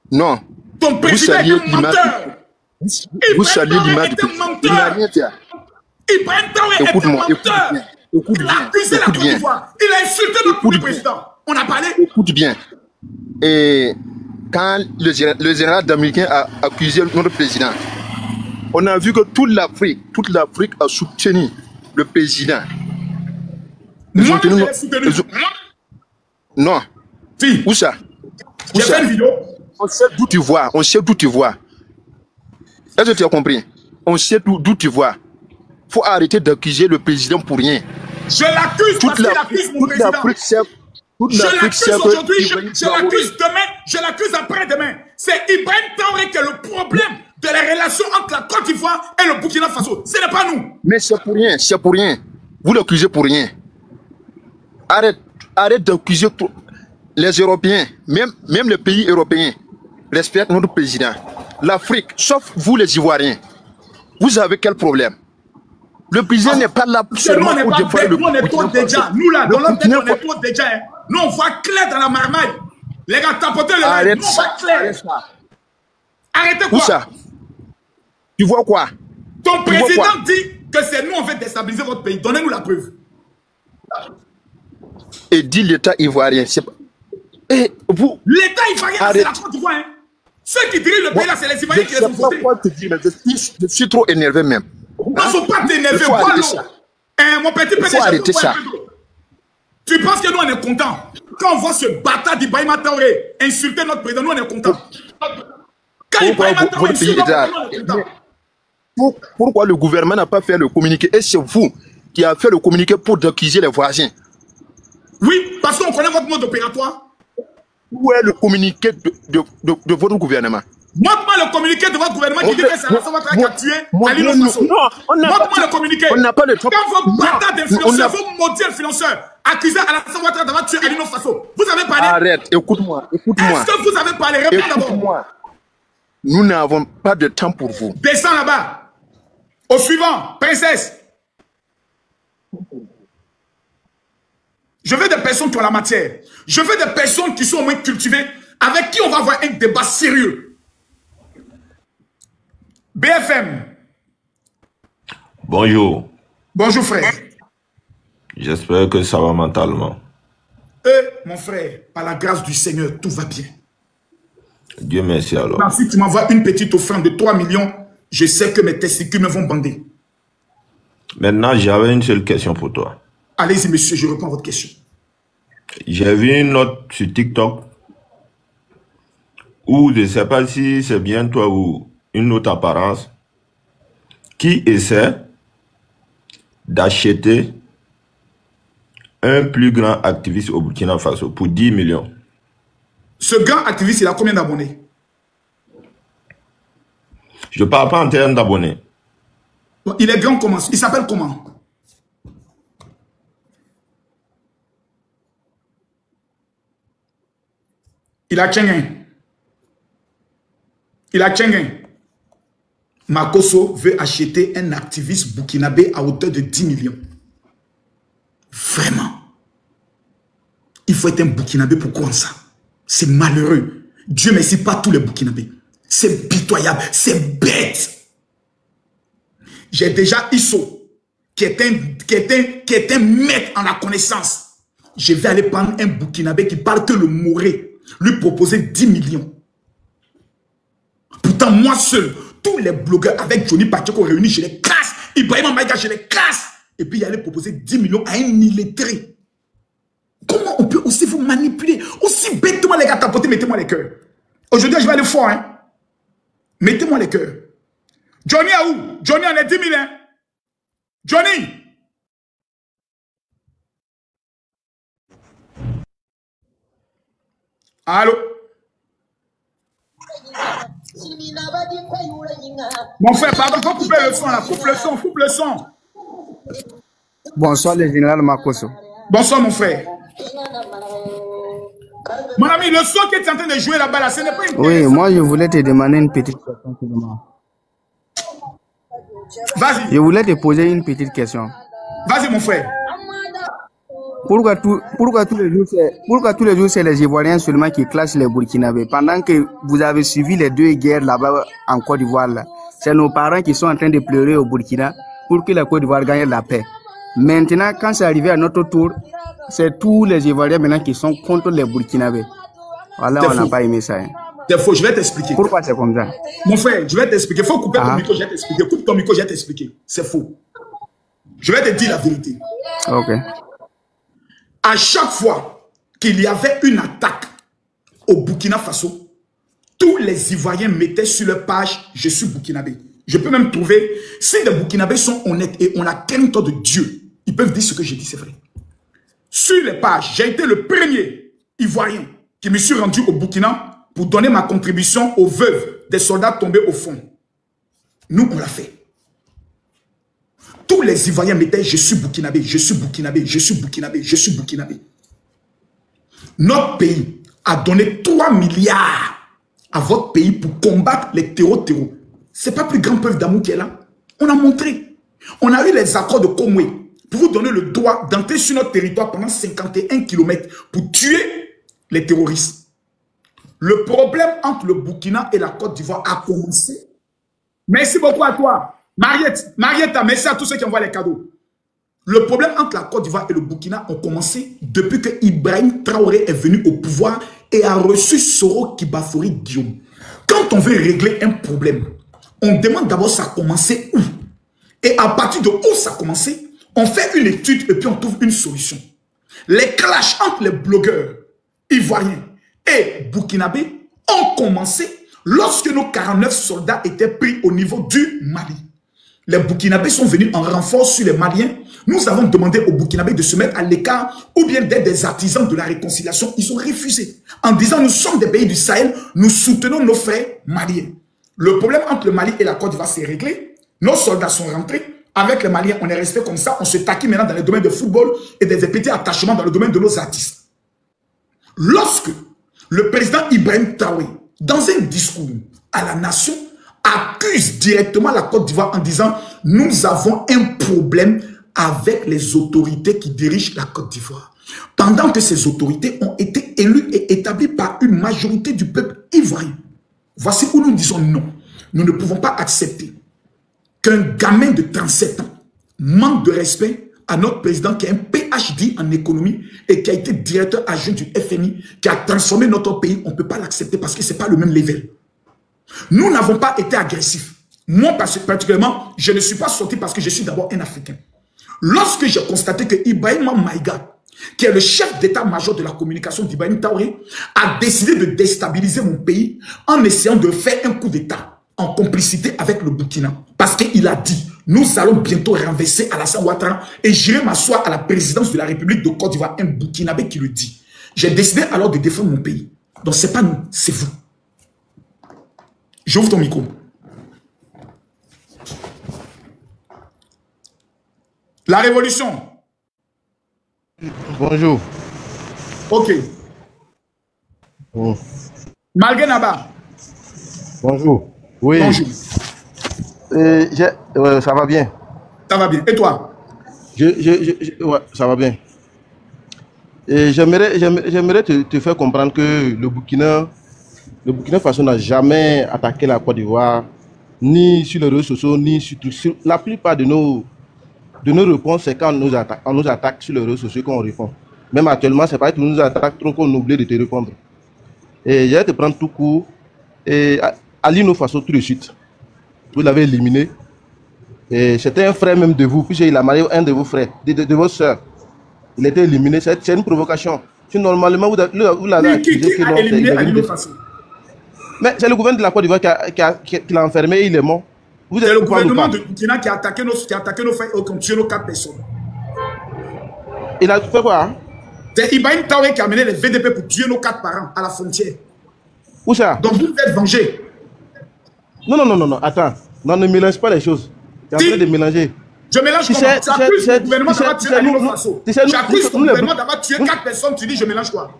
Non. Ton président est un menteur. Vous saluez l'image du président. Il n'a rien fait. Ibrahim Traoré est un menteur. Il a accusé la Côte d'Ivoire. Il a insulté notre président. On a parlé. Écoute bien. Et quand le général américain a accusé notre président, on a vu que toute l'Afrique a soutenu le président. Moi, je l'ai soutenu. Non. Si. Où ça? J'ai fait une vidéo. On sait d'où tu vois. On sait d'où tu vois. Est-ce que tu as compris? On sait d'où tu vois. Il faut arrêter d'accuser le président pour rien. Je l'accuse parce qu'il accuse mon président. Je l'accuse aujourd'hui, je l'accuse demain, je l'accuse après-demain. C'est Ibrahim Traoré qui est le problème de la relation entre la Côte d'Ivoire et le Burkina Faso. Ce n'est pas nous. Mais c'est pour rien, c'est pour rien. Vous l'accusez pour rien. Arrête d'accuser les Européens, même les pays européens respectent notre président. L'Afrique, sauf vous les Ivoiriens. Vous avez quel problème? Le président n'est pas là seulement pour défendre le Nous, on est trop déjà. Nous, là, dans notre tête, on est trop déjà. Hein. Nous, on voit clair dans la marmaille. Les gars, tapotez le rêve. Nous, on voit clair. Arrêtez quoi? Où ça? Tu vois quoi? Ton président dit que c'est nous, on veut déstabiliser votre pays. Donnez-nous la preuve. Et dit l'État ivoirien. L'État ivoirien, c'est la Côte d'Ivoire. Hein. Ceux qui dirigent le pays, là, c'est les Ivoiriens qui les ont votés. Je suis trop énervé même. Il ne faut pas t'énerver. Mon petit PDG, faut arrêter ça. Tu penses que nous, on est contents? Quand on voit ce bâtard d'Ibrahim Traoré insulter notre président, nous, on est contents. Quand Ibrahim Traoré insulte notre président, on est contents. Pourquoi le gouvernement n'a pas fait le communiqué? Et c'est vous qui avez fait le communiqué pour accuser les voisins. Oui, parce qu'on connaît votre mode opératoire. Où est le communiqué de votre gouvernement? Montre-moi le communiqué de votre gouvernement qui dit que c'est Alassane Ouattara qui a tué Ali Faso. Montre-moi le communiqué. On n'a pas le temps. Quand vos bâtards d'influenceurs, vos maudits influenceurs, accusez Alassane Ouattara d'avoir tué Ali Faso, vous avez parlé? Arrête, écoute-moi. Est-ce que vous avez parlé? Réponds d'abord. Nous n'avons pas de temps pour vous. Descends là-bas. Au suivant, princesse. Je veux des personnes qui ont la matière. Je veux des personnes qui sont au moins cultivées, avec qui on va avoir un débat sérieux. BFM. Bonjour. Bonjour frère. J'espère que ça va mentalement. Mon frère, par la grâce du Seigneur, tout va bien. Dieu merci alors. Non, si tu m'envoies une petite offrande de 3 millions, je sais que mes testicules me vont bander. Maintenant, j'avais une seule question pour toi. Allez-y monsieur, je réponds à votre question. J'ai vu une note sur TikTok où je ne sais pas si c'est bien toi ou une autre apparence, qui essaie d'acheter un plus grand activiste au Burkina Faso pour 10 millions. Ce grand activiste, il a combien d'abonnés? Je ne parle pas en termes d'abonnés. Il est grand comment? Il s'appelle comment? Il a Tchengen. Il a Tchengen. Makosso veut acheter un activiste burkinabé à hauteur de 10 millions. Vraiment. Il faut être un burkinabé pour croire ça. C'est malheureux. Dieu merci pas tous les burkinabés. C'est pitoyable. C'est bête. J'ai déjà Isso, qui est un maître en la connaissance. Je vais aller prendre un burkinabé qui parle que le Moré, lui proposer 10 millions. Pourtant, moi seul, tous les blogueurs avec Johnny Pacheco réunis, je les casse. Ibrahim Maïga, je les casse. Et puis, il allait proposer 10 millions à un illettré. Comment on peut aussi vous manipuler? Aussi bêtement, les gars, tapotez, mettez-moi les cœurs. Aujourd'hui, je vais aller fort, hein. Mettez-moi les cœurs. Johnny à où? Johnny en est 10 000, hein. Johnny! Allô? Mon frère, pardon, faut couper le son là. Coupe le son, coupe le son. Bonsoir, le général Makosso. Bonsoir, mon frère. Mon ami, le son que tu es en train de jouer là-bas, là, ce n'est pas une... Oui, moi, je voulais te demander une petite question. Vas-y. Je voulais te poser une petite question. Vas-y, mon frère. Pourquoi tous les jours, c'est les Ivoiriens seulement qui clashent les Burkinabés? Pendant que vous avez suivi les deux guerres là-bas en Côte d'Ivoire, c'est nos parents qui sont en train de pleurer au Burkina pour que la Côte d'Ivoire gagne la paix. Maintenant, quand c'est arrivé à notre tour, c'est tous les Ivoiriens maintenant qui sont contre les Burkinabés. Voilà, on n'a pas aimé ça. Hein. C'est faux, je vais t'expliquer. Pourquoi c'est comme ça? Mon frère, je vais t'expliquer. Il faut couper ton micro, je vais t'expliquer. Coupe ton micro, je vais t'expliquer. C'est faux. Je vais te dire la vérité. Ok. À chaque fois qu'il y avait une attaque au Burkina Faso, tous les Ivoiriens mettaient sur leur page « Je suis burkinabé ». Je peux même trouver, si les Burkinabés sont honnêtes et ont la crainte de Dieu, ils peuvent dire ce que j'ai dit, c'est vrai. Sur les pages, j'ai été le premier Ivoirien qui me suis rendu au Burkina pour donner ma contribution aux veuves des soldats tombés au fond. Nous, on l'a fait. Tous les Ivoiriens mettaient « Je suis burkinabé, je suis burkinabé, je suis burkinabé, je suis burkinabé ». Notre pays a donné 3 milliards à votre pays pour combattre les terreaux. Ce n'est pas plus grand peuple d'amour qui est là. On a montré. On a eu les accords de Komwe pour vous donner le droit d'entrer sur notre territoire pendant 51 km pour tuer les terroristes. Le problème entre le Burkina et la Côte d'Ivoire a commencé. Merci beaucoup à toi. Marietta, merci à tous ceux qui envoient les cadeaux. Le problème entre la Côte d'Ivoire et le Burkina a commencé depuis que Ibrahim Traoré est venu au pouvoir et a reçu Soro Kibafori Guillaume. Quand on veut régler un problème, on demande d'abord ça a commencé où. Et à partir de où ça a commencé, on fait une étude et puis on trouve une solution. Les clashs entre les blogueurs ivoiriens et burkinabés ont commencé lorsque nos 49 soldats étaient pris au niveau du Mali. Les Burkinabés sont venus en renfort sur les Maliens. Nous avons demandé aux Burkinabés de se mettre à l'écart ou bien d'être des artisans de la réconciliation. Ils ont refusé en disant nous sommes des pays du Sahel, nous soutenons nos frères maliens. Le problème entre le Mali et la Côte d'Ivoire s'est réglé. Nos soldats sont rentrés. Avec les Maliens, on est resté comme ça. On se taquine maintenant dans le domaine de football et des petits attachements dans le domaine de nos artistes. Lorsque le président Ibrahim Traoré, dans un discours à la nation, accuse directement la Côte d'Ivoire en disant « Nous avons un problème avec les autorités qui dirigent la Côte d'Ivoire. » Pendant que ces autorités ont été élues et établies par une majorité du peuple ivoirien. Voici où nous disons non. Nous ne pouvons pas accepter qu'un gamin de 37 ans manque de respect à notre président qui est un PhD en économie et qui a été directeur adjoint du FMI, qui a transformé notre pays. On ne peut pas l'accepter parce que ce n'est pas le même level. Nous n'avons pas été agressifs. Moi, particulièrement, je ne suis pas sorti parce que je suis d'abord un Africain. Lorsque j'ai constaté que Ibrahim Maïga, qui est le chef d'état-major de la communication d'Ibrahim Traoré, a décidé de déstabiliser mon pays en essayant de faire un coup d'état. en complicité avec le Burkina. Parce qu'il a dit, nous allons bientôt renverser Alassane Ouattara et j'irai m'asseoir à la présidence de la République de Côte d'Ivoire. Un Burkinabé qui le dit. J'ai décidé alors de défendre mon pays. Donc ce n'est pas nous, c'est vous. J'ouvre ton micro. La révolution. Bonjour. Ok. Oh. Malgré Naba. Bonjour. Oui. Bonjour. Ça va bien. Ça va bien. Et toi? Ouais, ça va bien. J'aimerais te faire comprendre que le Burkina Faso n'a jamais attaqué la Côte d'Ivoire, ni sur les réseaux sociaux, ni sur la plupart de nos réponses, c'est quand on nous attaque sur les réseaux sociaux qu'on répond. Même actuellement, c'est pas que nous attaquent trop qu'on oublie de te répondre. Et je vais te prendre tout court. Et Ali Faso tout de suite. Vous l'avez éliminé. Et c'était un frère même de vous, puisqu'il a marié un de vos frères, de vos soeurs. Il était éliminé. C'est une provocation. Si normalement, vous l'avez accusé que non, éliminé Ali Faso. Mais c'est le gouvernement de la Côte d'Ivoire qui l'a enfermé et il est mort. C'est le gouvernement de Burkina qui a attaqué nos frères et qui a tué nos 4 personnes. Il a fait quoi? C'est Ibrahim Traoré qui a amené les VDP pour tuer nos 4 parents à la frontière. Où ça? Donc vous êtes vengés. Non, attends. Non, ne mélange pas les choses. Tu es en train de mélanger. Je mélange comment? J'accuse le gouvernement d'avoir tué Ali Faso. J'accuse le gouvernement d'avoir tué 4 personnes, tu dis je mélange quoi?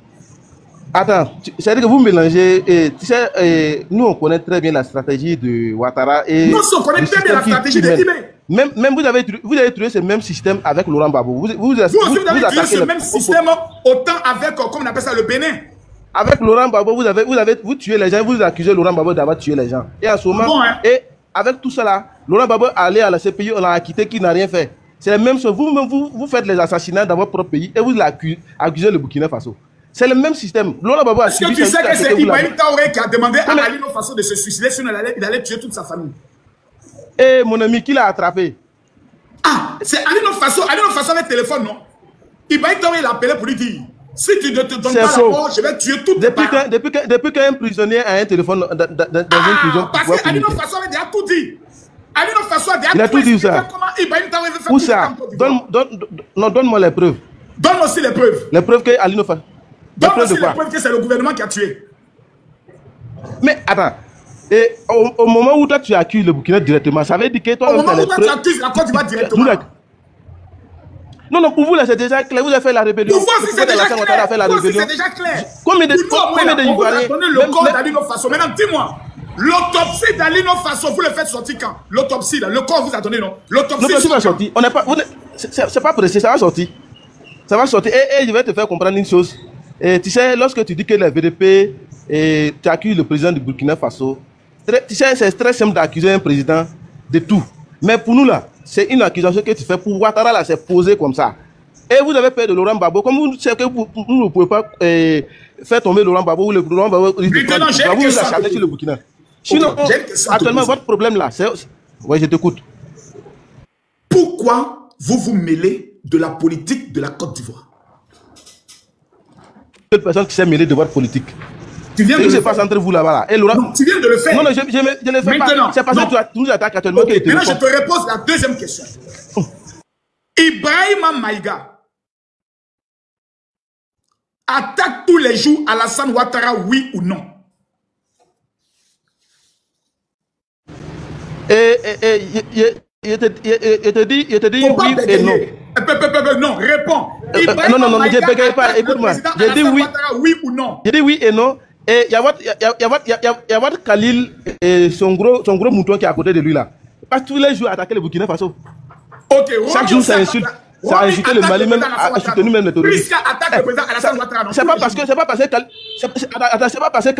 Attends, c'est-à-dire que vous mélangez, tu sais, nous on connaît très bien la stratégie de Ouattara et... Nous on connaît très bien la stratégie de Guinée. Même vous avez trouvé ce même système avec Laurent Gbagbo. Vous avez trouvé ce même système autant avec, comment on appelle ça, le Bénin. Avec Laurent Gbagbo, vous tuez les gens, vous accusez Laurent Gbagbo d'avoir tué les gens. Et en ce moment, et avec tout cela, Laurent Gbagbo allait à la CPI, on l'a acquitté qui n'a rien fait. C'est la même chose, vous faites les assassinats dans votre propre pays et vous accusez le Burkina Faso. C'est le même système. Est-ce que tu sais que c'est Ibrahim Traoré qui a demandé à Ali Faso de se suicider, sinon il allait tuer toute sa famille? Et mon ami, qui l'a attrapé? Ah, c'est Ali Faso. Ali Faso avec téléphone, non? Ibrahim Traoré l'a appelé pour lui dire, si tu ne te donnes pas la mort, je vais tuer toutes tes parents. Depuis qu'un prisonnier a un téléphone dans une prison... Parce que Ali Faso avait déjà tout dit. Ali Faso a déjà tout dit. Comment Ibrahim Traoré veut faire tout ça? Donne-moi les preuves. Donne aussi les preuves. Les preuves que Ali Faso... Donc, c'est la preuve que c'est le gouvernement qui a tué. Mais attends, et au moment où toi tu accuses le Burkina directement, ça veut dire que toi... Au moment où toi tu accuses la Côte d'Ivoire directement. Non, pour vous là c'est déjà clair, vous avez fait la rébellion. Pour vous c'est déjà clair. Combien de on vous a donné le corps d'Ali Faso. Maintenant dis-moi, l'autopsie d'Ali Faso, vous le faites sortir quand? L'autopsie là, le corps vous a donné non? L'autopsie va sortir, on n'est pas... C'est pas pressé, ça va sortir. Ça va sortir et je vais te faire comprendre une chose. Et tu sais, lorsque tu dis que les VDP et tu accuses le président du Burkina Faso, tu sais, c'est très simple d'accuser un président de tout. Mais pour nous là, c'est une accusation que tu fais pour Ouattara là, c'est posé comme ça. Et vous avez peur de Laurent Gbagbo, comme vous savez que vous ne pouvez pas faire tomber Laurent Gbagbo ou le Laurent Gbagbo vous vous acharnez sur le Burkina. Sinon, actuellement, votre problème là, c'est... Oui, je t'écoute. Pourquoi vous vous mêlez de la politique de la Côte d'Ivoire? Une personne qui s'est mêlée de votre politique. Tu viens de le faire. Passe entre vous là-bas. Et Laurent... Non, tu viens de le faire. Non, je ne le fais pas. C'est parce que tu nous attaques actuellement. Okay. Maintenant, je te repose la deuxième question. Ibrahim Maïga attaque tous les jours Alassane Ouattara, oui ou non? Je te dis oui et non. Non, réponds. Non, je ne bégaye pas, écoute-moi. J'ai dit oui ou non. J'ai dit oui et non. Et il y a votre Khalil et son gros mouton qui est à côté de lui là. Parce que tous les jours attaquer le Burkina Faso. Ok, chaque jour ça insulte. Ça a insulté le Mali, même a soutenu même les terroristes. C'est pas parce que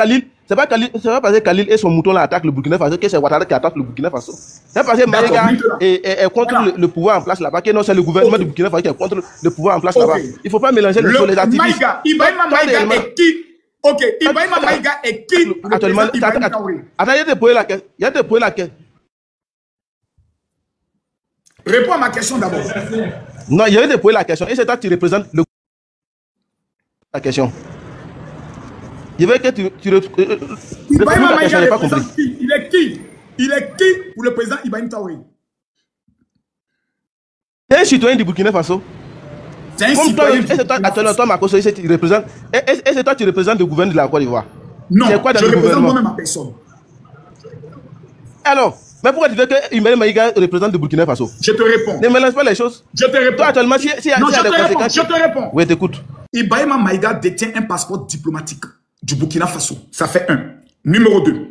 Khalil et son mouton là attaquent le Burkina Faso que c'est Ouattara qui attaque le Burkina Faso. C'est parce que Maïga est contre le pouvoir en place là-bas, que non, c'est le gouvernement du Burkina Faso qui est contre le pouvoir en place là-bas. Il ne faut pas mélanger les activistes. Ibrahim Maïga est qui? Ok, Ibrahim Maïga est qui? Actuellement, attends, il y a te poser la question. Réponds à ma question d'abord. Non, il y avait te poser la question. Et c'est toi qui représentes la question. Je veux que tu Ibrahim Maïga représente qui? Il est qui? Il est qui pour le président Ibrahim Traoré? C'est un citoyen du Burkina Faso. C'est un citoyen. Et c'est toi, Makosso, tu représentes. Et c'est toi, tu représentes le gouvernement de la Côte d'Ivoire. Non, je représente moi-même ma personne. Alors, mais pourquoi tu veux que Ibrahim Maïga représente le Burkina Faso? Je te réponds. Ne mélange pas les choses. Je te réponds. Toi, actuellement, si y a des conséquences. Je te réponds. Oui, t'écoute. Ibrahim Maïga détient un passeport diplomatique du Burkina Faso. Ça fait 1. Numéro 2.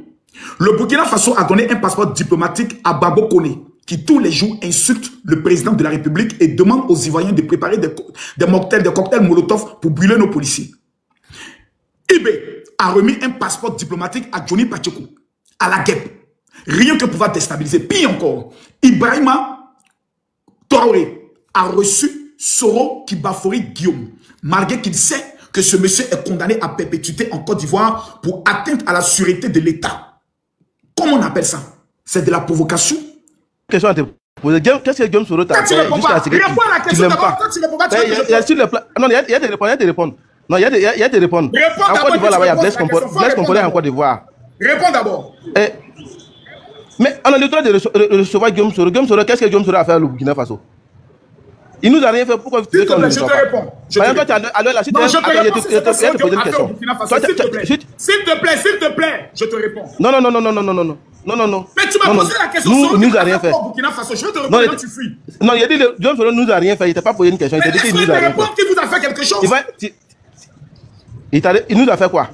Le Burkina Faso a donné un passeport diplomatique à Babo Koné, qui tous les jours insulte le président de la République et demande aux Ivoiriens de préparer des cocktails Molotov pour brûler nos policiers. Ibé a remis un passeport diplomatique à Johnny Pacheco, à la guêpe. Rien que pouvoir déstabiliser. Pire encore, Ibrahima Traoré a reçu Soro Kibafori Guillaume, malgré qu'il sait que ce monsieur est condamné à perpétuité en Côte d'Ivoire pour atteinte à la sûreté de l'État. Comment on appelle ça? C'est de la provocation. Question à te poser. Qu'est-ce que Guillaume Soro t'a fait? Réponds à la question d'abord. Quand tu ne réponds pas, tu non, il y a te répondre. Non, il y a te répondre. En Côte d'Ivoire, là-bas, il y a Blaise Compaoré en Côte d'Ivoire. Réponds d'abord. Mais on a le droit de recevoir Guillaume Soro. Guillaume Soro, qu'est-ce que Guillaume Soro a fait au Burkina Faso? Il nous a rien fait. Pourquoi tu veux qu'on ne reçoive pas? Je te réponds. Je te réponds. S'il te plaît, je te réponds. Non. Mais tu m'as posé la question. Nous a rien fait. Burkina Faso, je te réponds, tu fuis. Non, il a dit que Guillaume Soro nous a rien fait. Il t'a pas posé une question. Il t'a dit qu'il nous a rien fait. Qui vous a fait quelque chose? Il nous a fait quoi?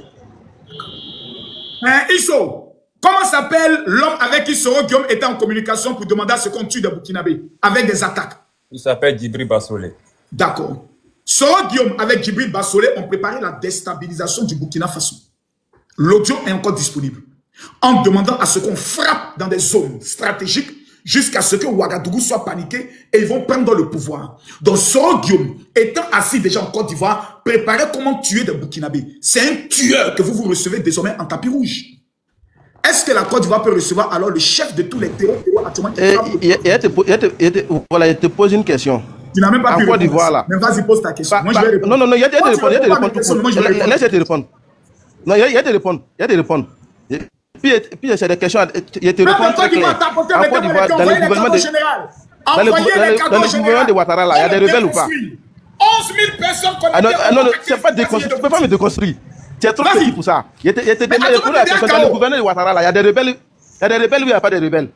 Isso. Comment s'appelle l'homme avec qui Soro Guillaume était en communication pour demander à ce qu'on tue des Burkinabés avec des attaques? Il s'appelle Djibril Bassolé. D'accord. Soro Guillaume avec Djibril Bassolé ont préparé la déstabilisation du Burkina Faso. L'audio est encore disponible. En demandant à ce qu'on frappe dans des zones stratégiques jusqu'à ce que Ouagadougou soit paniqué et ils vont prendre le pouvoir. Donc Soro Guillaume, étant assis déjà en Côte d'Ivoire, préparait comment tuer des Burkinabés. C'est un tueur que vous recevez désormais en tapis rouge. Est-ce que la Côte d'Ivoire peut recevoir alors le chef de tous les terrors actuellement? Voilà, il te pose une question. Tu n'as même pas pu répondre. Mais vas-y, pose ta question. Moi, je vais répondre. Non, il y a des répondre. Laisse te répondre. Non, il y a des répondre. Puis c'est des questions. Il te répond très clair. En Côte d'Ivoire, dans le gouvernement de Ouattara, là, il y a des rebelles ou pas? 11 000 personnes connectées. Non, c'est pas déconstruit. Tu ne peux pas me déconstruire. Tu es trop petit pour ça. Il te demande pour la question dans le gouvernement de Ouattara, là, il y a des rebelles. Il y a des rebelles ou il n'y a pas de rebelles?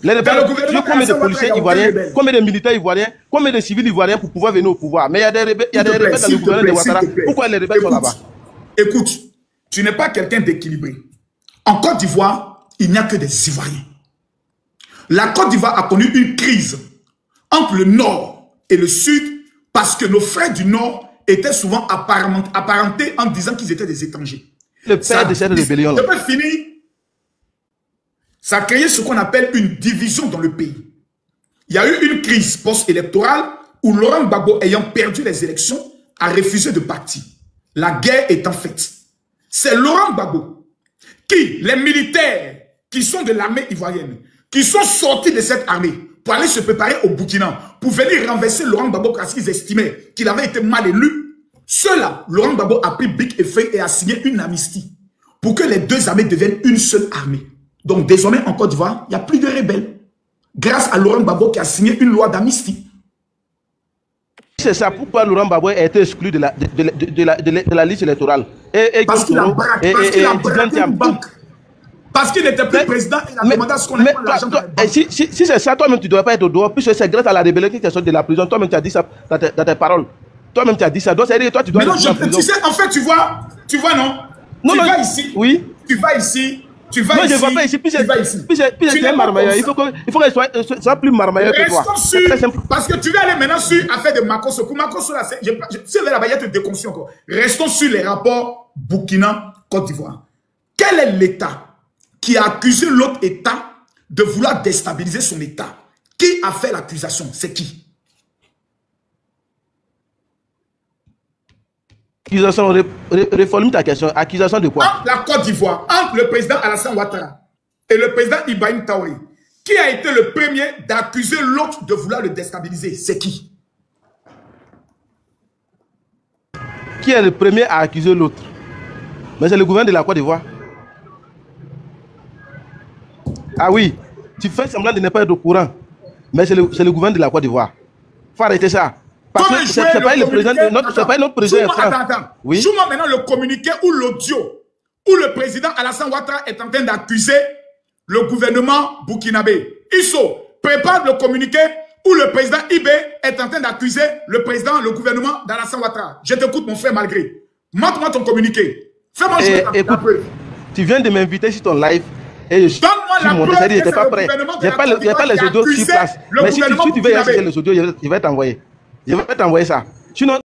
Les rebelles, tu veux combien de policiers ivoiriens, combien de militaires ivoiriens, combien de civils ivoiriens pour pouvoir venir au pouvoir? Mais il y a des rebelles dans le gouvernement de Ouattara. Pourquoi les rebelles sont là-bas? Écoute, tu n'es pas quelqu'un d'équilibré. En Côte d'Ivoire, il n'y a que des Ivoiriens. La Côte d'Ivoire a connu une crise entre le Nord et le Sud parce que nos frères du Nord étaient souvent apparentés en disant qu'ils étaient des étrangers. Le père de cette rébellion. Je peux finir. Ça a créé ce qu'on appelle une division dans le pays. Il y a eu une crise post-électorale où Laurent Gbagbo, ayant perdu les élections, a refusé de partir. La guerre est en fait. C'est Laurent Gbagbo qui, les militaires qui sont de l'armée ivoirienne, qui sont sortis de cette armée pour aller se préparer au Burkina, pour venir renverser Laurent Gbagbo parce qu'ils estimaient qu'il avait été mal élu. Cela, Laurent Gbagbo a pris bic et feuille et a signé une amnistie pour que les deux armées deviennent une seule armée. Donc désormais en Côte d'Ivoire, il n'y a plus de rebelles. Grâce à Laurent Gbagbo qui a signé une loi d'amnistie. C'est ça pourquoi Laurent Gbagbo a été exclu de la liste électorale. Parce qu'il a braqué une banque. Parce qu'il n'était plus président et il a demandé à ce qu'on ait l'argent dans les banques. Si c'est ça, toi-même tu ne dois pas être au dehors, puisque c'est grâce à la rébellion qui te sort de la prison. Toi-même tu as dit ça dans tes paroles. Toi-même tu as dit ça. Donc c'est-à-dire toi tu dois être en prison. Tu sais, en fait, tu vois non? Tu vas ici. Oui. Tu vas ici. Non, je ne vois pas ici. Puis c'est un marmailleur. Il faut qu'elle soit plus marmailleur que toi. C'est sûr. Parce que tu vas aller maintenant sur l'affaire de Makosso. Pour Makosso, là, si elle va là-bas, il y a te déconstruire encore. Restons sur les rapports Burkina-Côte d'Ivoire. Quel est l'État qui a accusé l'autre État de vouloir déstabiliser son État? Qui a fait l'accusation? C'est qui? Accusation, reformule ta question. Accusation de quoi? Entre la Côte d'Ivoire, entre le président Alassane Ouattara et le président Ibrahim Traoré, qui a été le premier d'accuser l'autre de vouloir le déstabiliser? C'est qui? Qui est le premier à accuser l'autre? Mais c'est le gouvernement de la Côte d'Ivoire. Ah oui, tu fais semblant de ne pas être au courant. Mais c'est le gouvernement de la Côte d'Ivoire. Il faut arrêter ça. Parce que c'est pas le président, c'est pas notre président. Attends. Oui. Joue-moi maintenant le communiqué ou l'audio où le président Alassane Ouattara est en train d'accuser le gouvernement burkinabé. Isso, prépare le communiqué où le président Ibé est en train d'accuser le gouvernement d'Alassane Ouattara. Je t'écoute, mon frère, malgré. Montre-moi ton communiqué. Fais-moi jouer écoute, tu viens de m'inviter sur ton live et je n'étais pas prêt. Il n'y a pas les audios sur place. Mais si tu veux chercher les audios, je vais t'envoyer. Je vais t'envoyer ça. Sinon,